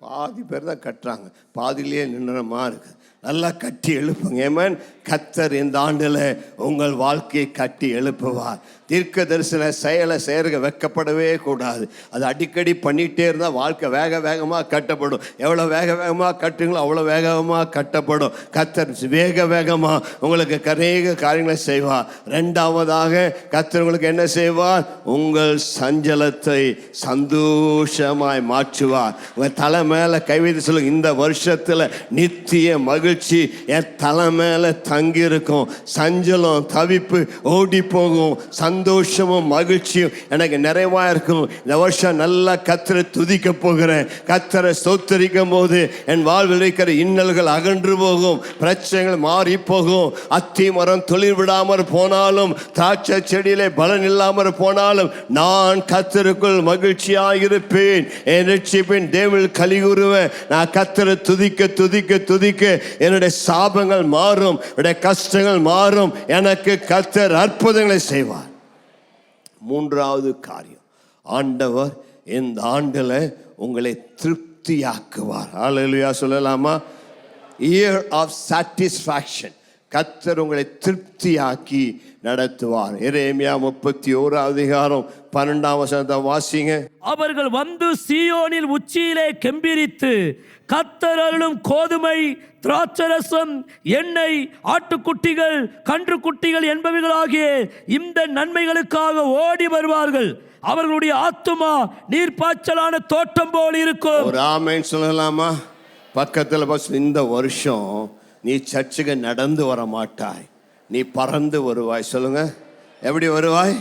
பாதி பேர் தான் கட்டுறாங்க, பாதியிலேயே நின்றமா இருக்கு. நல்லா கட்டி எழுப்புங்க. ஏமேன். கர்த்தர் இந்த ஆண்டில் உங்கள் வாழ்க்கையை கட்டி எழுப்புவார். தீர்க்க தரிசன செயலை செய்யறதுக்கு வெக்கப்படவே கூடாது. அது அடிக்கடி பண்ணிகிட்டே இருந்தால் வாழ்க்கை வேக வேகமாக கட்டப்படும். எவ்வளோ வேக வேகமாக கட்டுங்களோ அவ்வளோ வேகமாக கட்டப்படும். கர்த்தர் வேக வேகமாக உங்களுக்கு அநேக காரியங்களை செய்வார். ரெண்டாவதாக கர்த்தர் உங்களுக்கு என்ன செய்வார்? உங்கள் சஞ்சலத்தை சந்தோஷமாய் மாற்றுவார். உங்கள் தலை மேலே கை வைத்து சொல்லுங்க, இந்த வருஷத்தில் நித்திய மகிழ்ச்சி என் தலை மேலே தங்கி இருக்கும். சஞ்சலம் தவிப்பு ஓடி போகும். சந்தோஷமும் மகிழ்ச்சியும் எனக்கு நிறைவா இருக்கும். இந்த வருஷம் நல்லா கர்த்தரை துதிக்க போகிறேன். கர்த்தரை ஸ்தோத்தரிக்கும் போது என் வாழ்வில் இருக்கிற இன்னல்கள் அகன்று போகும், பிரச்சனைகள் மாறி போகும். அத்தி மரம் தொழில் விடாமற் போனாலும், திராட்சை செடியிலே பலன் இல்லாமற் போனாலும், நான் கர்த்தருக்குள் மகிழ்ச்சியாக இருப்பேன். என் ரட்சிப்பின் தேவனில் கலிகூறுவேன். நான் கர்த்தரை துதிக்க துதிக்க துதிக்க என்னுடைய சாபங்கள் மாறும், என்னுடைய கஷ்டங்கள் மாறும். எனக்கு கர்த்தர் அற்புதங்களை செய்வார். மூன்றாவது காரியம், ஆண்டவர் இந்த ஆண்டுல உங்களை திருப்தியாக்குவார். ஹல்லேலூயா சொல்லலாமா? Year of satisfaction. கர்த்தர் உங்களை திருப்தியாக்கி நடத்துவார். எரேமியா 31:12 வாசிங்க. அவர்கள் வந்து சீயோனில் உச்சியிலே கெம்பீரித்து கர்த்தர் அருளும் கோதுமை, திராட்சரசம், எண்ணெய், ஆட்டுக்குட்டிகள், கன்றுக்குட்டிகள் என்பவைகளாகிய இந்த நன்மைகளுக்காக ஓடி வருவார்கள். அவர்களுடைய ஆத்துமா நீர்ப்பாய்ச்சலான தோட்டம் போல் இருக்கும். ஒரு ஆமென் சொல்லலாமா? பக்கத்தில் இந்த வருஷம் நீ சர்ச்சுக்கு நடந்து வர மாட்டாய், நீ பறந்து வருவாய். சொல்லுங்க, எப்படி வருவாய்?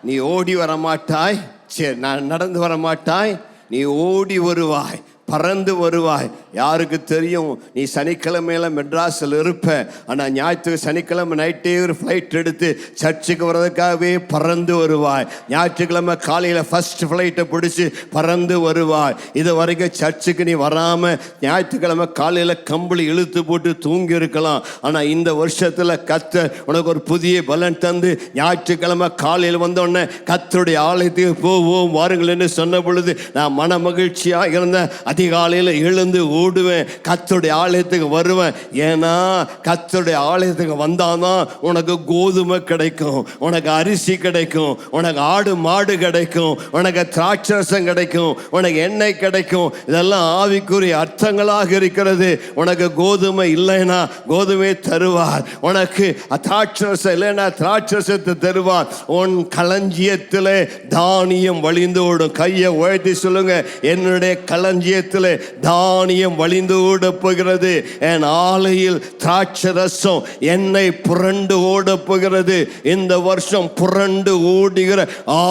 நீ ஓடி வர மாட்டாய். சரி, நான் நடந்து வர மாட்டாய், நீ ஓடி வருவாய், பறந்து வருவாய். யாருக்கு தெரியும், நீ சனிக்கிழமையில மெட்ராஸில் இருப்ப, ஆனால் ஞாயிற்று சனிக்கிழமை நைட்டே ஒரு ஃப்ளைட் எடுத்து சர்ச்சுக்கு வர்றதுக்காகவே பறந்து வருவாய். ஞாயிற்றுக்கிழமை காலையில் ஃபர்ஸ்ட் ஃப்ளைட்டை பிடிச்சி பறந்து வருவாய். இது வரைக்கும் சர்ச்சுக்கு நீ வராமல் ஞாயிற்றுக்கிழமை காலையில் கம்பளி இழுத்து போட்டு தூங்கி இருக்கலாம். ஆனால் இந்த வருஷத்தில் கர்த்தர் உனக்கு ஒரு புதிய பலன் தந்து ஞாயிற்றுக்கிழமை காலையில் வந்தோடனே கர்த்தருடைய ஆலயத்துக்கு போவோம் வாருங்கள் என்று சொன்ன பொழுது நான் மன மகிழ்ச்சியாக இருந்தேன். அதிகாலையில் எழுந்து ஓடுவேன், கர்த்தருடைய ஆலயத்துக்கு வருவேன். ஏன்னா கர்த்தருடைய ஆலயத்துக்கு வந்தாதான் உனக்கு கோதுமை கிடைக்கும், உனக்கு அரிசி கிடைக்கும், உனக்கு ஆடு மாடு கிடைக்கும், உனக்கு திராட்சரசம் கிடைக்கும், உனக்கு எண்ணெய் கிடைக்கும். இதெல்லாம் ஆவிக்குரிய அர்த்தங்களாக இருக்கிறது. உனக்கு கோதுமை இல்லைன்னா கோதுமை தருவார், உனக்கு திராட்சரசம் இல்லைன்னா திராட்சரசத்தை தருவார். உன் களஞ்சியத்தில் தானியம் வழிந்தோடும். கையை உயர்த்தி சொல்லுங்க, என்னுடைய களஞ்சியத்தில் தானியம் வழிந்து ஓட போகிறது. என் ஆலையில் திராட்சரசம் எண்ணெய் புரண்டு ஓட போகிறது. இந்த வருஷம் புரண்டு ஓடுகிற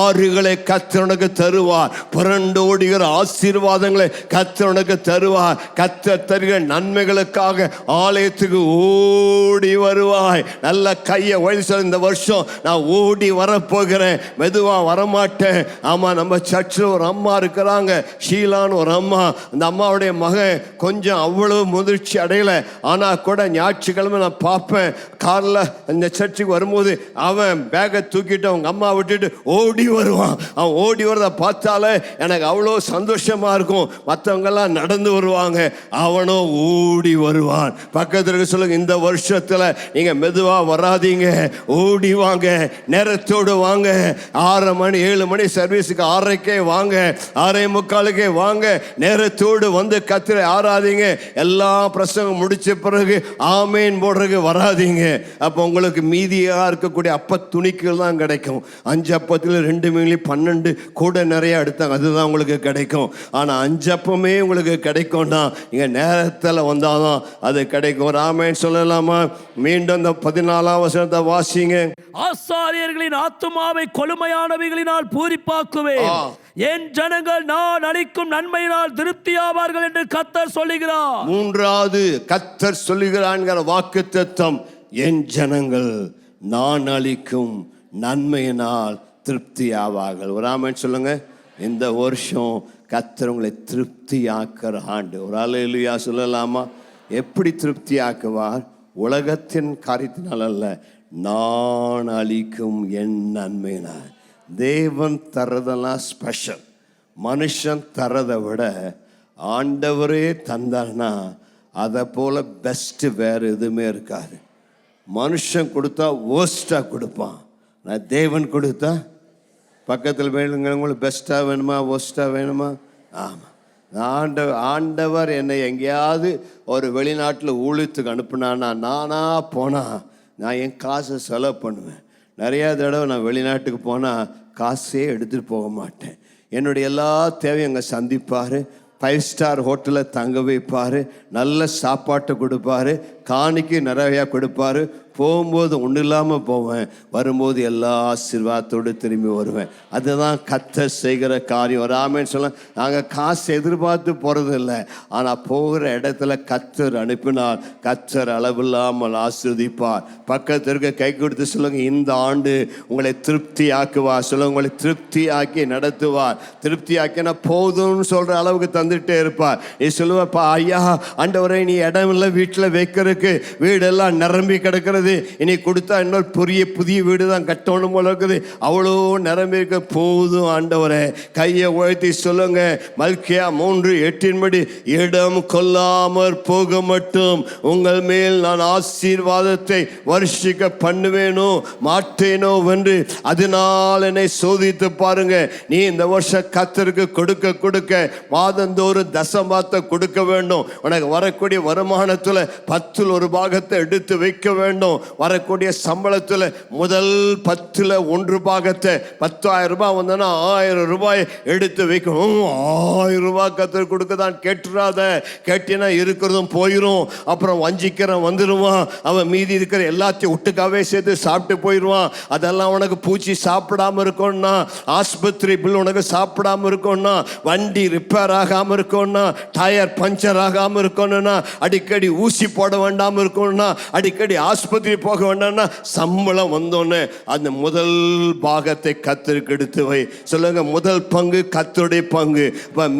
ஆறுகளை கர்த்தர் உனக்கு தருவார். புரண்டு ஓடுகிற ஆசீர்வாதங்களை கர்த்தர் உனக்கு தருவார். கர்த்தர் தருகிற நன்மைகளுக்காக ஆலயத்துக்கு ஓடி வருவாய். நல்ல கையை வயசு, இந்த வருஷம் நான் ஓடி வரப்போகிறேன், மெதுவா வரமாட்டேன். ஆமா, நம்ம சர்ச்சில் ஒரு அம்மா இருக்கிறாங்க, ஷீலான்னு ஒரு அம்மா. அந்த அம்மாவுடைய மகன் கொஞ்சம் அவ்வளவு முதிர்ச்சி அடையல, ஆனா கூட ஞாயிற்றுக்கிழமை நான் பார்ப்பேன், காரில் இந்த சர்ச்சுக்கு வரும்போது அவன் பேக்கை தூக்கிட்டு அவங்க அம்மா விட்டுட்டு ஓடி வருவான். அவன் ஓடி வரதை பார்த்தாலே எனக்கு அவ்வளோ சந்தோஷமா இருக்கும். மற்றவங்கெல்லாம் நடந்து வருவாங்க, அவனோ ஓடி வருவான். பக்கத்தில் சொல்லுங்க, இந்த வருஷத்துல நீங்க மெதுவா வராதீங்க, ஓடி வாங்க, நேரத்தோடு வாங்க. 6 மணி 7 மணி சர்வீஸுக்கு 6:30 வாங்க, 6:45 வாங்க. நேரத்தோடு வந்து கர்த்தரை ஆராதிங்க. எல்லா பிரசங்கம் முடிச்ச பிறகு ஆமேன் போடுறதுக்கு வராதீங்க. அப்போ உங்களுக்கு மீதியா இருக்கக்கூடிய அப்ப துணிக்குகள் தான் கிடைக்கும். 5 அப்பத்தில் 2 மீன் 12 கூட நிறைய எடுத்தாங்க, அதுதான் உங்களுக்கு கிடைக்கும். ஆனா 5 அப்பமே உங்களுக்கு கிடைக்கும்னா நீங்க நேரத்தில் வந்தாதான் அது கிடைக்கும். ஒரு ஆமேன் சொல்லலாமா? மீண்டும் இந்த 14ஆம் வசனத்தை வாசிங்க. ஆசாரியர்களின் ஆத்துமாவை கொழுமையானவைகளினால் பூரிப்பாக்குவேன், என் ஜனங்கள் நான் அளிக்கும் நன்மையினால் திருப்தியாவார்கள் என்று கர்த்தர் சொல்லுகிறார். மூன்றாவது கர்த்தர் சொல்லுகிறான் வாக்குத்தத்தம், என் ஜனங்கள் நான் அளிக்கும் நன்மையினால் திருப்தியாவார்கள். ஒரு ஆமென் சொல்லுங்க. இந்த வருஷம் கர்த்தர் உங்களை திருப்தியாக்குற ஆண்டு. ஒரு அல்லேலூயா சொல்லலாமா? எப்படி திருப்தியாக்குவார்? உலகத்தின் காரியத்தினால் அல்ல, நான் அளிக்கும் என் நன்மையினார். தேவன் தரதெல்லாம் ஸ்பெஷல். மனுஷன் தரதை விட ஆண்டவரே தந்தார்னா அதை போல் பெஸ்ட்டு வேறு எதுவுமே இருக்காது. மனுஷன் கொடுத்தா வேர்ஸ்ட்டாக கொடுப்பான். நான் தேவன் கொடுத்தா பக்கத்தில் வேணுங்கிறவங்களுக்கு பெஸ்ட்டாக வேணுமா வேர்ஸ்ட்டாக வேணுமா? ஆமாம். ஆண்டவர் என்னை எங்கேயாவது ஒரு வெளிநாட்டில் ஊழியத்துக்கு அனுப்புனான்னா நானாக போனால் நான் என் காசை செலவு பண்ணுவேன். நிறையா தடவை நான் வெளிநாட்டுக்கு போனால் காசே எடுத்துகிட்டு போக மாட்டேன். என்னுடைய எல்லா தேவையும் அங்கே சந்திப்பார். 5 ஸ்டார் ஹோட்டலில் தங்க வைப்பார். நல்ல சாப்பாட்டை கொடுப்பாரு. காணிக்கு நிறையா கொடுப்பாரு. போகும்போது ஒன்றும் இல்லாமல் போவேன், வரும்போது எல்லா ஆசீர்வாதத்தோடு திரும்பி வருவேன். அதுதான் கர்த்தர் செய்கிற காரியம். ராமேன்னு சொல்ல, நாங்கள் காசு எதிர்பார்த்து போகிறது இல்லை, ஆனால் போகிற இடத்துல கர்த்தர் அனுப்பினால் கர்த்தர் அளவில்லாமல் ஆசீர்வதிப்பார். பக்கத்தில் இருக்க கை கொடுத்து சொல்லுங்க, இந்த ஆண்டு உங்களை திருப்தி ஆக்குவார். சொல்லுங்க, உங்களை திருப்தி ஆக்கி நடத்துவார். திருப்தி ஆக்கினா போதும்னு சொல்கிற அளவுக்கு தந்துகிட்டே இருப்பார். நீ சொல்லுவப்பா, ஐயா ஆண்டவரே, நீ இடம் இல்லை வீட்டில் வைக்கிறதுக்கு, வீடெல்லாம் நிரம்பி கிடக்கிறது, இனி கொடுத்தா இன்னொரு புதிய வீடு தான் கட்டணும் போல இருக்குது, அவ்வளோ நிரம்பி இருக்க. போதும் ஆண்டவரே. கையை உயர்த்தி சொல்லுங்க, மல்கியா 3:8 இடம் கொள்ளாமற் போக மட்டும் உங்கள் மேல் நான் ஆசீர்வாதத்தை வருஷிக்க பண்ணுவேனோ மாட்டேனோ என்று அதனால் என்னை சோதித்து பாருங்க. நீ இந்த வருஷம் கர்த்தருக்கு கொடுக்க மாதந்தோறும் தசமாத்தை கொடுக்க வேண்டும். உனக்கு வரக்கூடிய வருமானத்தில் 10ல் 1 பாகத்தை எடுத்து வைக்க வேண்டும். வரக்கூடிய சம்பளத்தில் முதல் 10ல் 1 பாகத்தை, 10,000 ரூபாய் வந்தனா 1000 ரூபாய் எடுத்து வைக்கணும். 1000 ரூபாய் கர்த்தர் கொடுக்க தான். கேட்டுறாத, கேட்டினா இருக்கிறதும் போயிடும். அப்புறம் வஞ்சிக்கிறவன் வந்துடுவான், அவன் மீதி இருக்கிற எல்லாத்தையும் ஒட்டுக்காவே சேர்த்து சாப்பிட்டு போயிடுவான். அதெல்லாம் உனக்கு பூச்சி சாப்பிடாம இருக்கணும்னா, ஆஸ்பத்திரி பில் உனக்கு சாப்பிடாம இருக்கணும்னா, வண்டி ரிப்பேர் ஆகாம இருக்கணும்னா, டயர் பஞ்சர் ஆகாம இருக்கணும்னா, அடிக்கடி ஊசி போட வேண்டாம இருக்கணும்னா, அடிக்கடி ஆஸ்பத்திரி போக வேண்டாம்னா, சம்பளம் வந்தோன்னு அந்த முதல் பாகத்தை கர்த்தருக்கு எடுத்து வை. சொல்லுங்க, முதல் பங்கு கர்த்தருடைய பங்கு.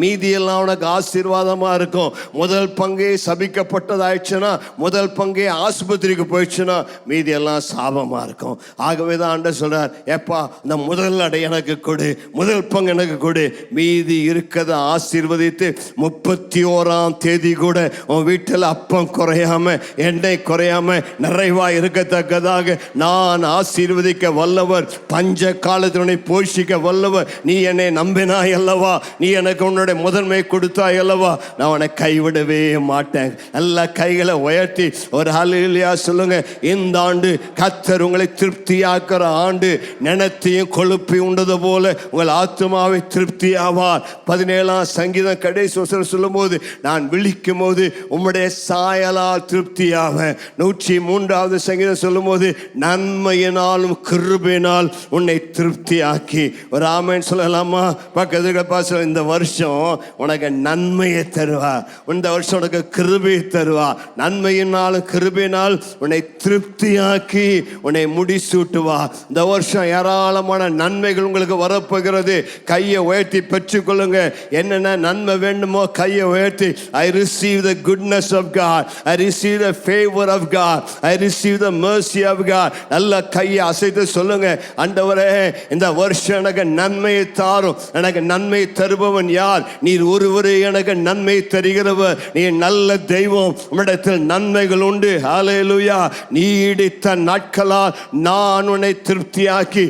மீதியெல்லாம் உனக்கு ஆசீர்வாதமா இருக்கும். முதல் பங்கே சபிக்கப்பட்டதாயிடுச்சுன்னா, முதல் பங்கே ஆஸ்பத்திரிக்கு போயிடுச்சுன்னா, மீதியெல்லாம் சாபமா இருக்கும். ஆகவே தான் ஆண்டவர் சொல்றார், ஏப்பா இந்த முதல் அடை எனக்கு கொடு, முதல் பங்கு எனக்கு கொடு, மீதி இருக்கிறத ஆசீர்வதித்து 31ஆம் தேதி கூட உன் வீட்டில் அப்பம் குறையாம எண்ணெய் குறையாம நிறைவா இருக்கத்தக்கதாக நான் ஆசீர்வதிக்க வல்லவர். பஞ்ச காலத்தினை போஷிக்க வல்லவர். நீ என்னை நம்பினாய் அல்லவா, நீ எனக்கு உன்னுடைய முதன்மை கொடுத்தாய் அல்லவா, நான் உன்னை கைவிடவே மாட்டேன். எல்லா கைகளை உயர்த்தி ஒரு ஹல்லேலூயா சொல்லுங்க. இந்த ஆண்டு கர்த்தர் உங்களை திருப்தியாக்குற ஆண்டு. நினைத்தையும் கொழுப்பி உண்டது போல உங்கள் ஆத்மாவை திருப்தி ஆவார். 17ஆம் சங்கீதம் கடைசி வசனம் சொல்லும் போது, நான் விழிக்கும் போது உம்முடைய சாயலால் திருப்தியாவேன். 103ஆவது சங்கீதம் சொல்லும் போது, நன்மையினாலும் கிருபையினால் உன்னை திருப்தி ஆக்கி. ஒரு ஆமென் சொல்லலாமா? பக்கத்துக்கு பாச, இந்த வருஷம் உனக்கு நன்மையை தருவா, இந்த வருஷம் உனக்கு கிருபையை தருவா. நன்மையினாலும் கிருபையினால் உன்னை திருப்தியாக்கி உன்னை முடிசூட்டுவா. இந்த வருஷம் ஏராளமான நன்மைகள் உங்களுக்கு வரப்போகிறது. கையை உயர்த்தி பெற்றுக்கொள்ளுங்க. என்னென்ன நன்மை வேண்டுமோ கையை உயர்த்தி, I receive the goodness of God, I receive the favor of God, I receive the mercy of God. நல்ல கையை அசைத்து சொல்லுங்க, ஆண்டவரே இந்த வருஷம் எனக்கு நன்மையை தாரும். எனக்கு நன்மை தருபவன் யார்? நீர் ஒருவரே எனக்கு நன்மை தருகிறவர். நீ நல்ல தெய்வம், உம்மிடத்தில் நன்மைகள் உண்டு. ஹல்லேலூயா. நீடித்த நாட்களால் நான் உன்னை திருப்தியாக்கி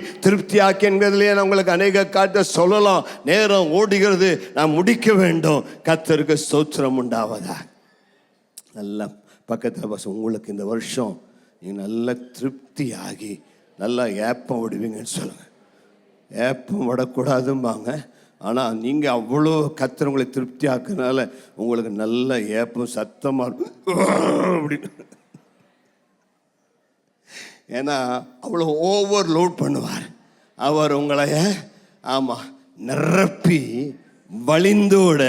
என்பதிலே நான் உங்களுக்கு அநேக காட்ட சொல்லலாம். நேரம் ஓடுகிறது, நான் முடிக்க வேண்டும். கர்த்தருக்கு ஸ்தோத்திரம் உண்டாவதா. நல்ல பக்கத்தில் பசங்க, உங்களுக்கு இந்த வருஷம் நீங்கள் நல்ல திருப்தியாகி நல்லா ஏப்பம் விடுவீங்கன்னு சொல்லுங்கள். ஏப்பம் விடக்கூடாதும்பாங்க, ஆனால் நீங்கள் அவ்வளோ கர்த்தர் உங்களை திருப்தி ஆக்குறதுனால உங்களுக்கு நல்ல ஏப்பம் சத்தமாக இருக்கும் அப்படின்னு. ஏன்னா அவ்வளோ ஓவர்லோட் பண்ணுவார் அவர் உங்களை. ஆமாம், நிரப்பி வழிந்தோட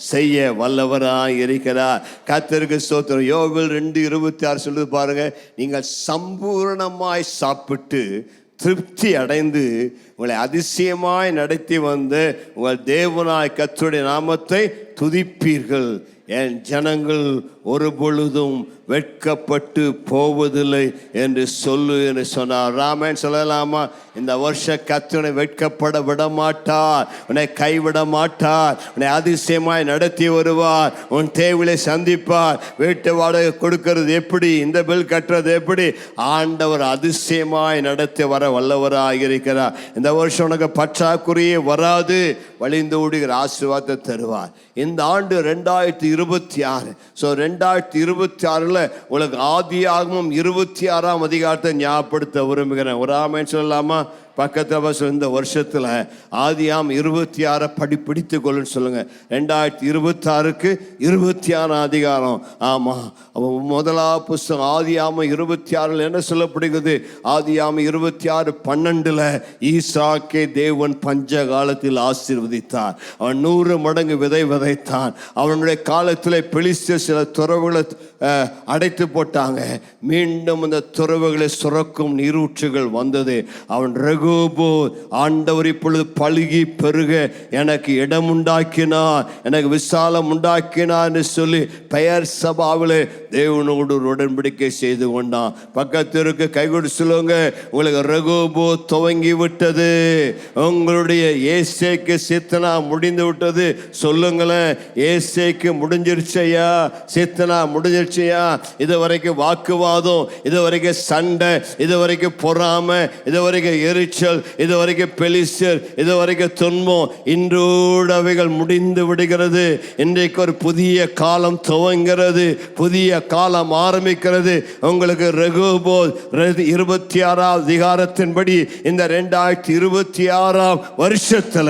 செய்ய வல்லவராய் இருக்கிறார். கர்த்தருக்கு ஸ்தோத்திரம். யோவேல் 2:26 சொல்லுது பாருங்க, நீங்கள் சம்பூர்ணமாய் சாப்பிட்டு திருப்தி அடைந்து உங்களை அதிசயமாய் நடத்தி வந்து உங்கள் தேவனாய் கர்த்தருடைய நாமத்தை துதிப்பீர்கள். என் ஜனங்கள் ஒரு பொழுதும் வெட்கப்பட்டு போவதில்லை என்று சொல்லு என்று சொன்னார். ராமன் சொல்லலாமா? இந்த வருஷ கர்த்தர் வெட்கப்பட விட மாட்டார், உன்னை கைவிட மாட்டார், உன்னை அதிசயமாய் நடத்தி வருவார், உன் தேவையை சந்திப்பார். வீட்டு வாடகை கொடுக்கிறது எப்படி, இந்த பில் கட்டுறது எப்படி, ஆண்டவர் அதிசயமாய் நடத்தி வர வல்லவராக இருக்கிறார். இந்த வருஷம் உனக்கு பற்றாக்குறையே வராது, வழிந்து ஓடுகிற ஆசீர்வாதத்தை தருவார். இந்த ஆண்டு 2026. ஸோ 2026 உங்களுக்கு ஆதியாகமம் 26ஆம் அதிகாரத்தை ஞாபகப்படுத்த விரும்புகிறேன். ஒரு ஆமென் சொல்லலாமா? பக்கத்தில் இந்த வருஷத்தில் ஆதியாம் 26 பிடித்து கொள்ளுன்னு சொல்லுங்க. 2026க்கு 26ஆம் அதிகாரம். ஆமாம், முதலாவது புஸ்தகம் ஆதியாம 26 என்ன சொல்லப்படுகிறது? ஆதியாம 26:12 ஈசாக்கை தேவன் பஞ்ச காலத்தில் ஆசீர்வதித்தார். அவன் 100 மடங்கு விதை விதைத்தான். அவனுடைய காலத்தில் பெலிஸ்தர் சில துறவுகளை அடைத்து போட்டாங்க. மீண்டும் அந்த துறவுகளை சுரக்கும் நீரூற்றுகள் வந்தது. அவன் ஆண்டவர் இப்பொழுது பழுகி பெருக எனக்கு இடம் உண்டாக்கினார், எனக்கு விசாலம் உண்டாக்கினார் என்று சொல்லி பெயர் சபாவில் தேவனோடு ஒரு உடன்படிக்கை செய்து கொண்டான். பக்கத்திற்கு கைகொடு சொல்லுங்க, உங்களுக்கு ரகோபோ துவங்கி விட்டது, உங்களுடைய ஏசேக்கு சித்தனா முடிந்து விட்டது. சொல்லுங்களேன், ஏசேக்கு முடிஞ்சிருச்சையா? சித்தனா முடிஞ்சிருச்சையா? இது வரைக்கும் வாக்குவாதம், இது வரைக்கும் சண்டை, இது வரைக்கும் பொறாமை, இது வரைக்கும் எரிச்சல், இது வரைக்கும் பெலிஸ்தர், இது வரைக்கும் துன்பம், இன்றோடு அவைகள் முடிந்து விடுகிறது. இன்றைக்கு ஒரு புதிய காலம் துவங்கிறது, புதிய காலம் ஆரம்பிக்கிறது. உங்களுக்கு ரெகோபோத் 26ஆம் அதிகாரத்தின்படி இந்த 2026ஆம் வருஷத்துல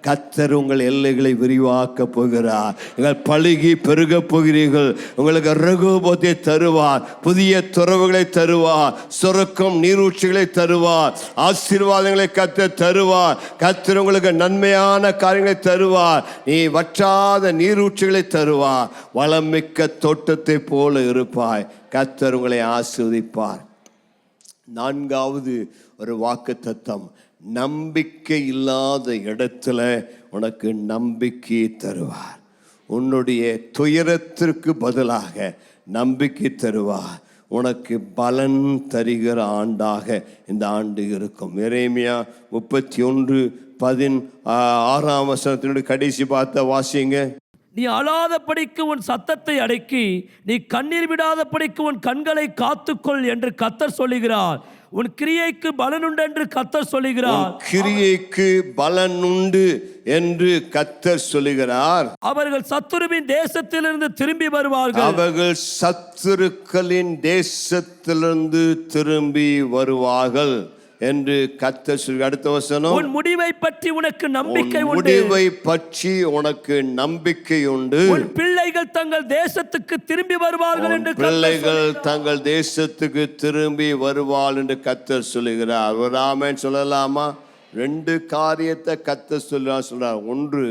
கர்த்தர் உங்கள் எல்லைகளை விரிவாக்க போகிறார். நீங்கள் பழுகி பெருக போகிறீர்கள். உங்களுக்கு ரெகோபோத்தை தருவார், புதிய துறவுகளை தருவார், சுரக்கும் நீரூற்றுகளை தருவார், ஆசீர்வாதங்களை கர்த்தர் தருவார். கர்த்தர் உங்களுக்கு நன்மையான காரியங்களை தருவார், நீ வற்றாத நீரூற்றுகளை தருவார், வளமிக்க தோட்டத்தை போல இருப்பாய். கர்த்தர் உங்களை ஆசீர்வதிப்பார். 4வது ஒரு வாக்குத்தத்தம், நம்பிக்கை இல்லாத இடத்துல உனக்கு நம்பிக்கையை தருவார். உன்னுடைய துயரத்திற்கு பதிலாக நம்பிக்கை தருவார். உனக்கு பலன் தருகிற ஆண்டாக இந்த ஆண்டு இருக்கும். எரேமியா 31:16 வசனத்தினுடைய கடைசி பார்த்த வாசிங்க. நீ அழாதபடிக்கு உன் சத்தத்தை அடக்கி, நீ கண்ணீர் விடாதபடிக்கு உன் கண்களை காத்துக்கொள் என்று கர்த்தர் சொல்லுகிறார். உன் கிரியைக்கு பலனுண்டு என்று கர்த்தர் சொல்லுகிறார். கிரியைக்கு பலனுண்டு என்று கர்த்தர் சொல்லுகிறார். அவர்கள் சத்துருவின் தேசத்திலிருந்து திரும்பி வருவார்கள். அவர்கள் சத்துருக்களின் தேசத்திலிருந்து திரும்பி வருவார்கள் என்று கர்த்தர் சொல்லி. அடுத்த வசனம், உன் முடிவை பற்றி உனக்கு நம்பிக்கை உண்டு. முடிவை பற்றி உனக்கு நம்பிக்கை உண்டு. உன் பிள்ளைகள் தங்கள் தேசத்துக்கு திரும்பி வருவார்கள் என்று பிள்ளைகள் தங்கள் தேசத்துக்கு திரும்பி வருவாள் என்று கர்த்தர் சொல்லுகிறார். ஒரு ஆமென் சொல்லலாமா? 2 காரியத்தை கர்த்தர் சொல்றார். ஒன்று,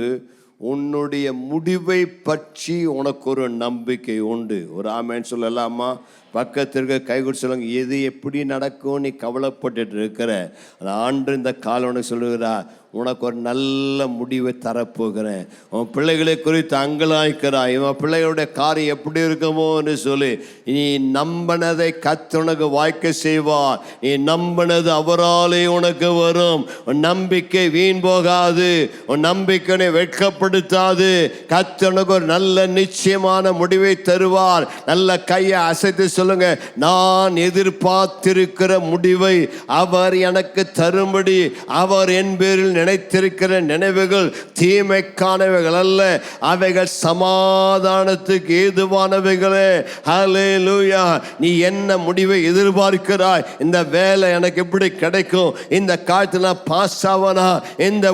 உன்னுடைய முடிவை பற்றி உனக்கு ஒரு நம்பிக்கை உண்டு. ஒரு ஆமென் சொல்லலாமா? பக்கத்திற்கு கைகூடி சொல்லுங்க, எது எப்படி நடக்கும் நீ கவலைப்பட்டு இருக்கிற, அந்த ஆண்டு இந்த காலம் உனக்கு சொல்லுகிறார், உனக்கு ஒரு நல்ல முடிவை தரப்போகிறேன். உன் பிள்ளைகளை குறித்து அங்கலாய்க்கிறாய், இவன் பிள்ளைகளுடைய காரியம் எப்படி இருக்குமோ என்று சொல்லி நீ நம்பினதை கர்த்தர் உனக்கு வாய்க்க செய்வார். நீ நம்பினது அவராலே உனக்கு வரும். உன் நம்பிக்கை வீண் போகாது, உன் நம்பிக்கை வெட்கப்படுத்தாது. கர்த்தர் உனக்கு ஒரு நல்ல நிச்சயமான முடிவை தருவார். நல்ல கையை அசைத்து சொல்லுங்க, நான் எதிர்பார்த்திருக்கிற முடிவை அவர் எனக்கு தரும்படி அவர் என் பேரில் நினைத்திருக்கிற நினைவுகள் தீமைக்கானவைகள் அல்ல, அவைகள் சமாதானத்துக்கு ஏதுவானவைகளே. ஹல்லேலூயா. நீ என்ன முடிவை எதிர்பார்க்கிறாய்? இந்த வேலை எனக்கு எப்படி கிடைக்கும்? இந்த காலத்தில் நான் பாஸ் ஆவனா? இந்த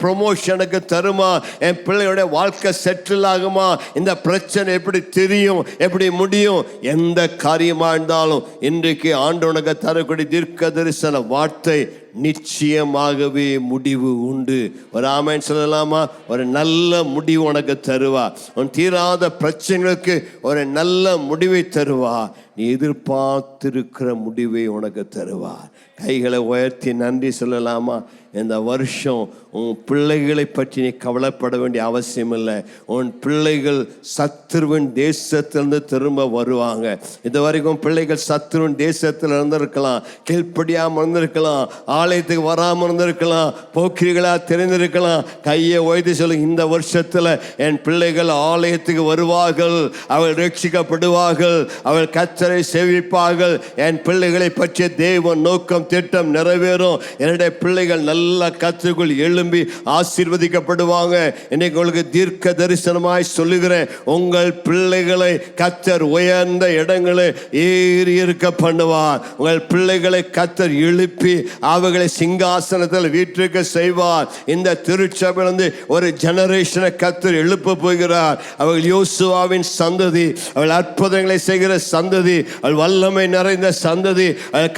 ப்ரொமோஷனுக்கு தருமா? என் பிள்ளையோட வாழ்க்கை செட்டில் ஆகுமா? இந்த பிரச்சனை எப்படி தெரியும், எப்படி முடியும்? எந்த காரியமா இருந்தாலும் இன்றைக்கு ஆண்டவனுக்கு தரக்கூடிய தீர்க்க தரிசன வார்த்தை, நிச்சயமாகவே முடிவு உண்டு. ஒரு ஆமென் சொல்லலாமா? ஒரு நல்ல முடிவு உனக்கு தருவா. உன் தீராத பிரச்சனைகளுக்கு ஒரு நல்ல முடிவை தருவா. நீ எதிர்பார்த்திருக்கிற முடிவை உனக்கு தருவா. கைகளை உயர்த்தி நன்றி சொல்லலாமா? இந்த வருஷம் உன் பிள்ளைகளை பற்றி நீ கவலைப்பட வேண்டிய அவசியம் இல்லை. உன் பிள்ளைகள் சத்துருவின் தேசத்திலிருந்து திரும்ப வருவாங்க. இது வரைக்கும் பிள்ளைகள் சத்துருவின் தேசத்தில் இருந்திருக்கலாம், கீழ்ப்படியாமல் இருந்திருக்கலாம், ஆலயத்துக்கு வராமல் இருந்திருக்கலாம், போக்கிரிகளாக தெரிந்திருக்கலாம். கையை உயர்த்தி சொல்லுங்க, இந்த வருஷத்தில் என் பிள்ளைகள் ஆலயத்துக்கு வருவார்கள், அவள் ரட்சிக்கப்படுவார்கள், அவள் கர்த்தரை சேவிப்பார்கள். என் பிள்ளைகளை பற்றிய தேவன் நோக்கம் திட்டம் நிறைவேறும். என்னுடைய பிள்ளைகள் நல்ல கர்த்தருக்குள் எழும்பி ஆசீர்வதிக்கப்படுவாங்க. இன்னைக்கு உங்களுக்கு தீர்க்க தரிசனமாய் சொல்லுகிறேன், உங்கள் பிள்ளைகளை கர்த்தர் உயர்ந்த இடங்களை ஏறி இருக்க பண்ணுவார். உங்கள் பிள்ளைகளை கர்த்தர் எழுப்பி அவர்களை சிங்காசனத்தில் வீற்றிருக்க செய்வார். இந்த திருச்சபையிலிருந்து ஒரு ஜெனரேஷனை கர்த்தர் எழுப்ப போகிறார். அவர்கள் யோசுவாவின் சந்ததி, அவள் அற்புதங்களை செய்கிற சந்ததி, அவள் வல்லமை நிறைந்த சந்ததி,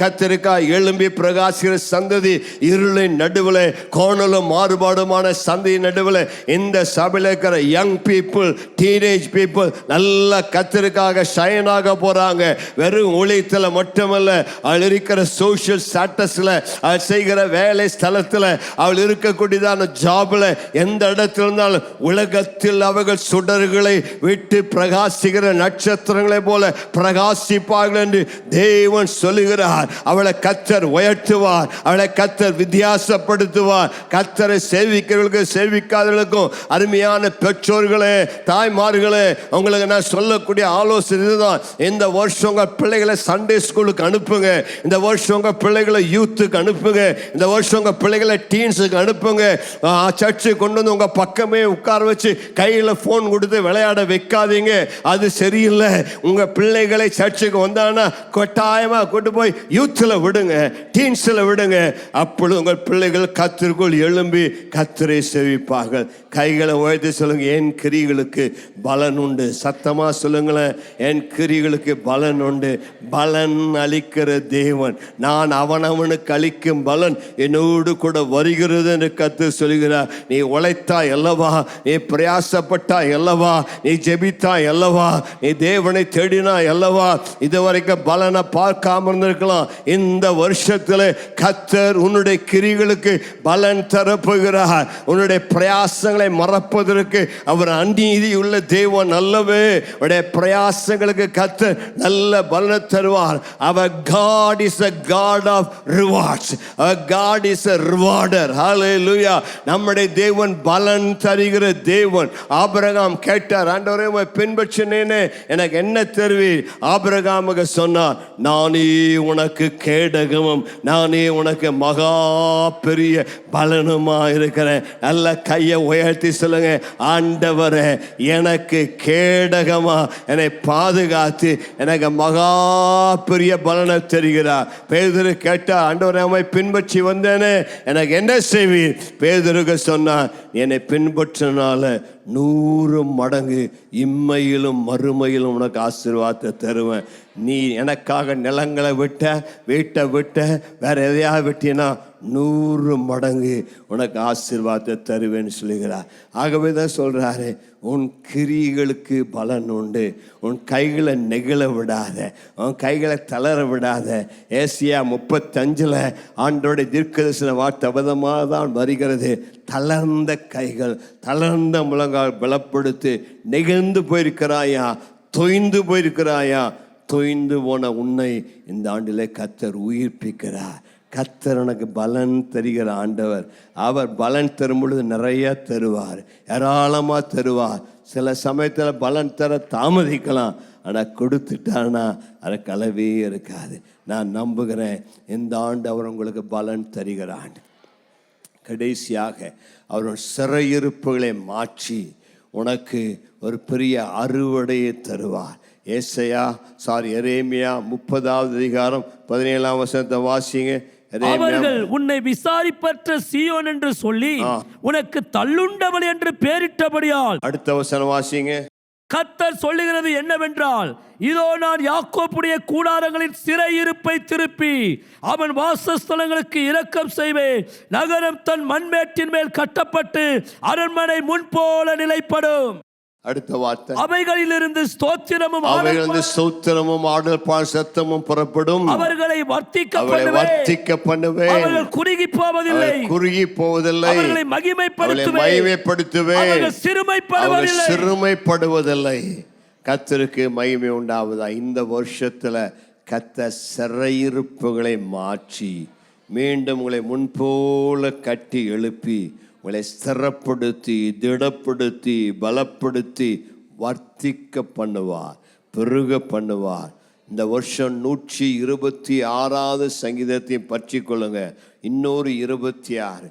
கர்த்தருக்காய் எழும்பி பிரகாசிக்கிற சந்ததி, இருளின் நடுவில் கோணலும் மாறுபாடுமான சந்தையின் நடுவில் இந்த சபையில் இருக்கிற யங் பீப்புள், டீனேஜ் பீப்புள் நல்ல கர்த்தருக்காக ஷைனாக போறாங்க. வெறும் ஊழியத்தில் மட்டுமல்ல, அவள் இருக்கிற சோஷியல் ஸ்டேட்டஸில், அவள் செய்கிற வேலை ஸ்தலத்தில், அவள் இருக்கக்கூடியதான ஜாபில், எந்த இடத்துல இருந்தாலும் உலகத்தில் அவர்கள் சுடர்களை விட்டு பிரகாசிக்கிற நட்சத்திரங்களை போல பிரகாசிப்பார்கள் என்று தேவன் சொல்லுகிறார். அவளை கர்த்தர் உயர்த்துவார், அவளை கர்த்தர் வித்தியாசப்படுத்துவார். கர்த்தரை சேவிக்கிறவர்களுக்கு சேவிக்காதவர்களுக்கும் அருமையான பெற்றோர்களே, தாய்மார்களே, உங்களுக்கு நான் சொல்லக்கூடிய ஆலோசனை இதுதான். இந்த வருஷம் உங்கள் பிள்ளைகளை சண்டே ஸ்கூலுக்கு அனுப்புங்க. இந்த வருஷம் உங்கள் பிள்ளைகளை யூத்துக்கு அனுப்புங்க. இந்த வருஷம் உங்கள் பிள்ளைகளை டீன்ஸுக்கு அனுப்புங்க. சர்ச்சுக்கு கொண்டு வந்து உங்கள் பக்கமே உட்கார வச்சு கையில் ஃபோன் கொடுத்து விளையாட வைக்காதீங்க. அது சரியில்லை. உங்கள் பிள்ளைகளை சர்ச்சுக்கு வந்தானா கட்டாயமாக கொண்டு போய் யூத்தில் விடுங்க, டீன்ஸில் விடுங்க. அப்பொழுது உங்கள் பிள்ளைகள் கர்த்தருக்குள் எழும்பி கர்த்தரை சேவிப்பார்கள். கைகளை உயர்த்தி சொல்லுங்க, என் கிரிகளுக்கு பலன் உண்டு. சத்தமா சொல்லுங்களேன், என் கிரிகளுக்கு பலன் உண்டு. பலன் அளிக்கிற தேவன், நான் அவனவனுக்கு அளிக்கும் பலன் என்னோடு கூட வருகிறது என்று கர்த்தர் சொல்கிறார். நீ உழைத்தாய் அல்லவா, நீ பிரயாசப்பட்டாய் அல்லவா, நீ ஜெபித்தாய் அல்லவா, நீ தேவனை தேடினாய் அல்லவா, இதுவரைக்கும் பலனை பார்க்காம இருந்திருக்கலாம். இந்த வருஷத்தில் கர்த்தர் உன்னுடைய கிரிகளுக்கு பலன் தரப்போகிறார். உன்னுடைய பிரயாசங்களை மறப்பதற்கு அவர் அநீதி உள்ள தேவன் அல்லவே. உடைய பிரயாசங்களுக்கு கர்த்தர் நல்ல பலனை தருவார். அவர் God is a God of rewards. Our God is a rewarder. Hallelujah. நம்முடைய தேவன் பலன் தருகிற தேவன். ஆபிரகாம் கேட்டார், ஆண்டவரே உம்மை பின்பற்றினேனே, எனக்கு என்ன தருவீர்? ஆபிரகாமுக்கு சொன்னார், நானே உனக்கு கேடகமும், நானே உனக்கு மகா பெரிய பலனுமா இருக்கிறேன். நல்ல கையை உயர்த்தி சொல்லுங்க, ஆண்டவரே எனக்கு கேடகமா என்னை பாதுகாத்து எனக்கு மகா பெரிய பலனை தருகிறார். பேதுரு கேட்டா, ஆண்டவரே உம்மை பின்பற்றி வந்தேனே, எனக்கு என்ன செய்வீர்? பேதுருக்கு சொன்னார், என்னை பின்பற்றினால 100 மடங்கு இம்மையிலும் மறுமையிலும் உனக்கு ஆசீர்வாதத்தை தருவேன். நீ எனக்காக நிலங்களை விட்ட, வீட்டை விட்ட, வேற எதையாவது விட்டினா 100 மடங்கு உனக்கு ஆசீர்வாதத்தை தருவேன்னு சொல்லுகிறார். ஆகவே தான் சொல்றாரு, உன் கிரிகளுக்கு பலன் உண்டு. உன் கைகளை நெகிழ விடாத, உன் கைகளை தளர விடாத. ஏசியா 35 ஆண்டோடைய தீர்க்கதரிசன வார்த்தை விதமாக தான் வருகிறது. தளர்ந்த கைகள், தளர்ந்த முழங்கால் பலப்படுத்தி. நெகிழ்ந்து போயிருக்கிறாயா, தொய்ந்து போயிருக்கிறாயா? தொய்ந்து போன உன்னை இந்த ஆண்டிலே கர்த்தர் உயிர்ப்பிக்கிறார். கர்த்தர் உனக்கு பலன் தருகிற ஆண்டவர். அவர் பலன் தரும் பொழுது நிறைய தருவார், ஏராளமாக தருவார். சில சமயத்தில் பலன் தர தாமதிக்கலாம், ஆனால் கொடுத்துட்டான்னா அது கலவே இருக்காது. நான் நம்புகிறேன் இந்த ஆண்டு அவர் உங்களுக்கு பலன் தருகிற ஆண்டு. கடைசியாக அவர் சிறையிருப்புகளை மாற்றி உனக்கு ஒரு பெரிய அறுவடையை தருவார். எரேமியா 30வது அதிகாரம் 17ஆம் வசனத்தை வாசிங்க. அவர்கள் உன்னை விசாரிப்பற்ற சீயோன் என்று சொல்லி உனக்கு தள்ளுண்டவள் என்று பெயரிட்டபடியால். அடுத்த வசனம் வாசிங்க. கர்த்தர் சொல்லுகிறது என்னவென்றால், இதோ நான் யாக்கோப்புடைய கூடாரங்களின் சிறையிருப்பை திருப்பி அவன் வாசஸ்தலங்களுக்கு இரக்கம் செய்வேன். நகரம் தன் மண்மேட்டின் மேல் கட்டப்பட்டு அரண்மனை முன்போல நிலைப்படும். அடுத்த வார்த்தை, அவைகளிலிருந்து ஸ்தோத்திரமும் அவைகளிலிருந்து ஸ்தோத்திரமும் ஆடல் பால் சத்தமும் புறப்படும். அவர்களை வர்த்திக்க பண்ணுவேன். அவர்கள் குறுகி போவதில்லை. அவர்களை மகிமைப்படுத்துவேன். அவர்கள் சிறுமைப்படுவதில்லை. கர்த்தருக்கு மகிமை உண்டாவதா. இந்த வருஷத்துல கர்த்தர் சிறையிருப்புகளை மாற்றி மீண்டும் உங்களை முன்போல கட்டி எழுப்பி உங்களை ஸ்திரப்படுத்தி திடப்படுத்தி பலப்படுத்தி வர்த்திக்க பண்ணுவார், பெருக பண்ணுவார். இந்த வருஷம் 126வது சங்கீதத்தையும் பற்றி கொள்ளுங்க. இன்னொரு 26,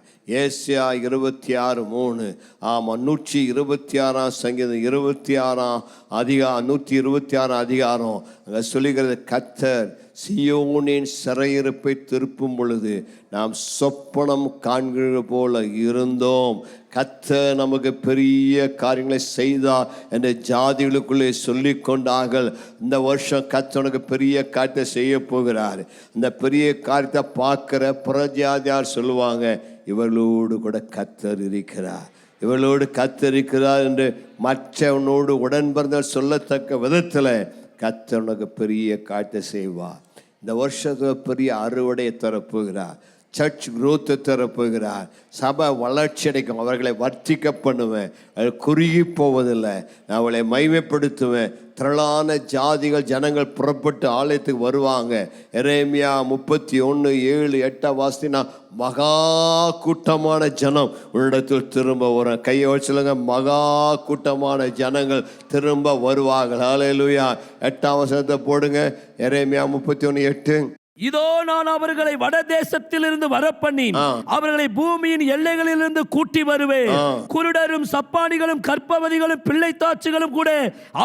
ஏசியா 26:3. ஆமாம், 126ஆம் சங்கீதம் 26ஆம் அதிகாரம் 126ஆம் அதிகாரம் அங்கே சொல்லுகிறது, கர்த்தர் சியோனின் சிறையிருப்பை திருப்பும் பொழுது நாம் சொப்பனம் காண்கிறது போல இருந்தோம். கர்த்தர் நமக்கு பெரிய காரியங்களை செய்தார் என்று ஜாதிகளுக்குள்ளே சொல்லி கொண்டார்கள். இந்த வருஷம் கர்த்தர் உனக்கு பெரிய காரியத்தை செய்ய போகிறார். இந்த பெரிய காரியத்தை பார்க்கிற புறஜாதியார் சொல்லுவாங்க, இவர்களோடு கூட கர்த்தர் இருக்கிறார், இவர்களோடு கர்த்தர் இருக்கிறார் என்று மற்றவனோடு உடன்பிறந்தவர் சொல்லத்தக்க விதத்தில் கர்த்தர் உனக்கு பெரிய காரியத்தை செய்வார். இந்த வருஷத்தில் பெரிய அறுவடையை தரப்போகிறார். சர்ச் குரோத்தை தரப்போகிறார். சபை வளர்ச்சி அடைக்கும். அவர்களை வர்த்திக்க பண்ணுவேன். அது குறுகி போவதில்லை. நான் அவளை மகிமைப்படுத்துவேன். திரளான ஜாதிகள் ஜனங்கள் புறப்பட்டு ஆலயத்துக்கு வருவாங்க. எரேமியா 31:7-8 வாசினா, மகா கூட்டமான ஜனம் உன்னிடத்தில் திரும்ப வரும். கையை வச்சுலங்க, மகா கூட்டமான ஜனங்கள் திரும்ப வருவார்கள். ஹல்லேலூயா. 8ஆம் வசனத்தை போடுங்க. எரேமியா 31:8. இதோ நான் அவர்களை வடதேசத்திலிருந்து வரப்பண்ணி அவர்களை பூமியின் எல்லைகளிலிருந்து கூட்டி வருவேன். குருடரும் சப்பானிகளும் கற்பவதிகளும் பிள்ளைத்தாட்சிகளும் கூட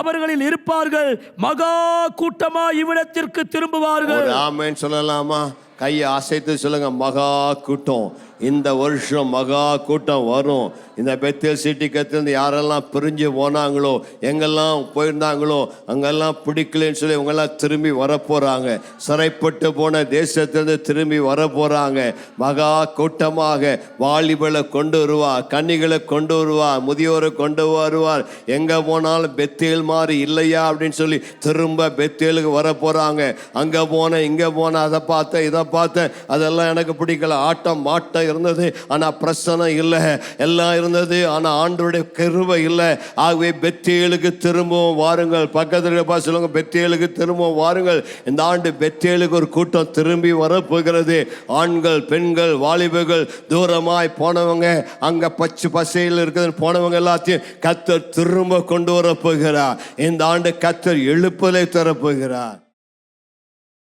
அவர்களில் இருப்பார்கள். மகா கூட்டமா இவ்விடத்திற்கு திரும்புவார்கள். ஆமென் சொல்லலாமா? கையை அசைத்து சொல்லுங்க, மகா கூட்டம். இந்த வருஷம் மகா கூட்டம் வரும். இந்த பெத்தேல் சிட்டி கத்திலிருந்து யாரெல்லாம் பிரிஞ்சு போனாங்களோ, எங்கெல்லாம் போயிருந்தாங்களோ, அங்கெல்லாம் பிடிக்கலன்னு சொல்லி இவங்கெல்லாம் திரும்பி வரப்போகிறாங்க. சிறைப்பட்டு போன தேசத்திலிருந்து திரும்பி வரப்போகிறாங்க. மகா கூட்டமாக வாலிபலை கொண்டு வருவார், கன்னிகளை கொண்டு வருவார், முதியோரை கொண்டு வருவார். எங்கே போனாலும் பெத்தேல் மாதிரி இல்லையா அப்படின்னு சொல்லி திரும்ப பெத்தேலுக்கு வரப்போகிறாங்க. அங்கே போனேன், இங்கே போனேன், அதை பார்த்தேன், இதை பார்த்தேன், அதெல்லாம் எனக்கு பிடிக்கல. ஆட்டம் மாட்டம் இருந்தது, ஆனால் பிரசனம் இல்லை. எல்லாம் இருந்தது, ஆனால் ஆண்டவருடைய கிருபை இல்லை. ஆகவே பெத்தேலுக்கு திரும்பவும் வாருங்கள். பக்கத்தில் சொல்லுங்க, பெத்தேலுக்கு திரும்பவும் வாருங்கள். இந்த ஆண்டு பெத்தேலுக்கு ஒரு கூட்டம் திரும்பி வரப்போகிறது. ஆண்கள், பெண்கள், வாலிபர்கள், தூரமாய் போனவங்க, அங்கே பச்சை பசையில் இருக்கிறது போனவங்க எல்லாத்தையும் கர்த்தர் திரும்ப கொண்டு வரப்போகிறார். இந்த ஆண்டு கர்த்தர் எழுப்பலை தரப்போகிறார்.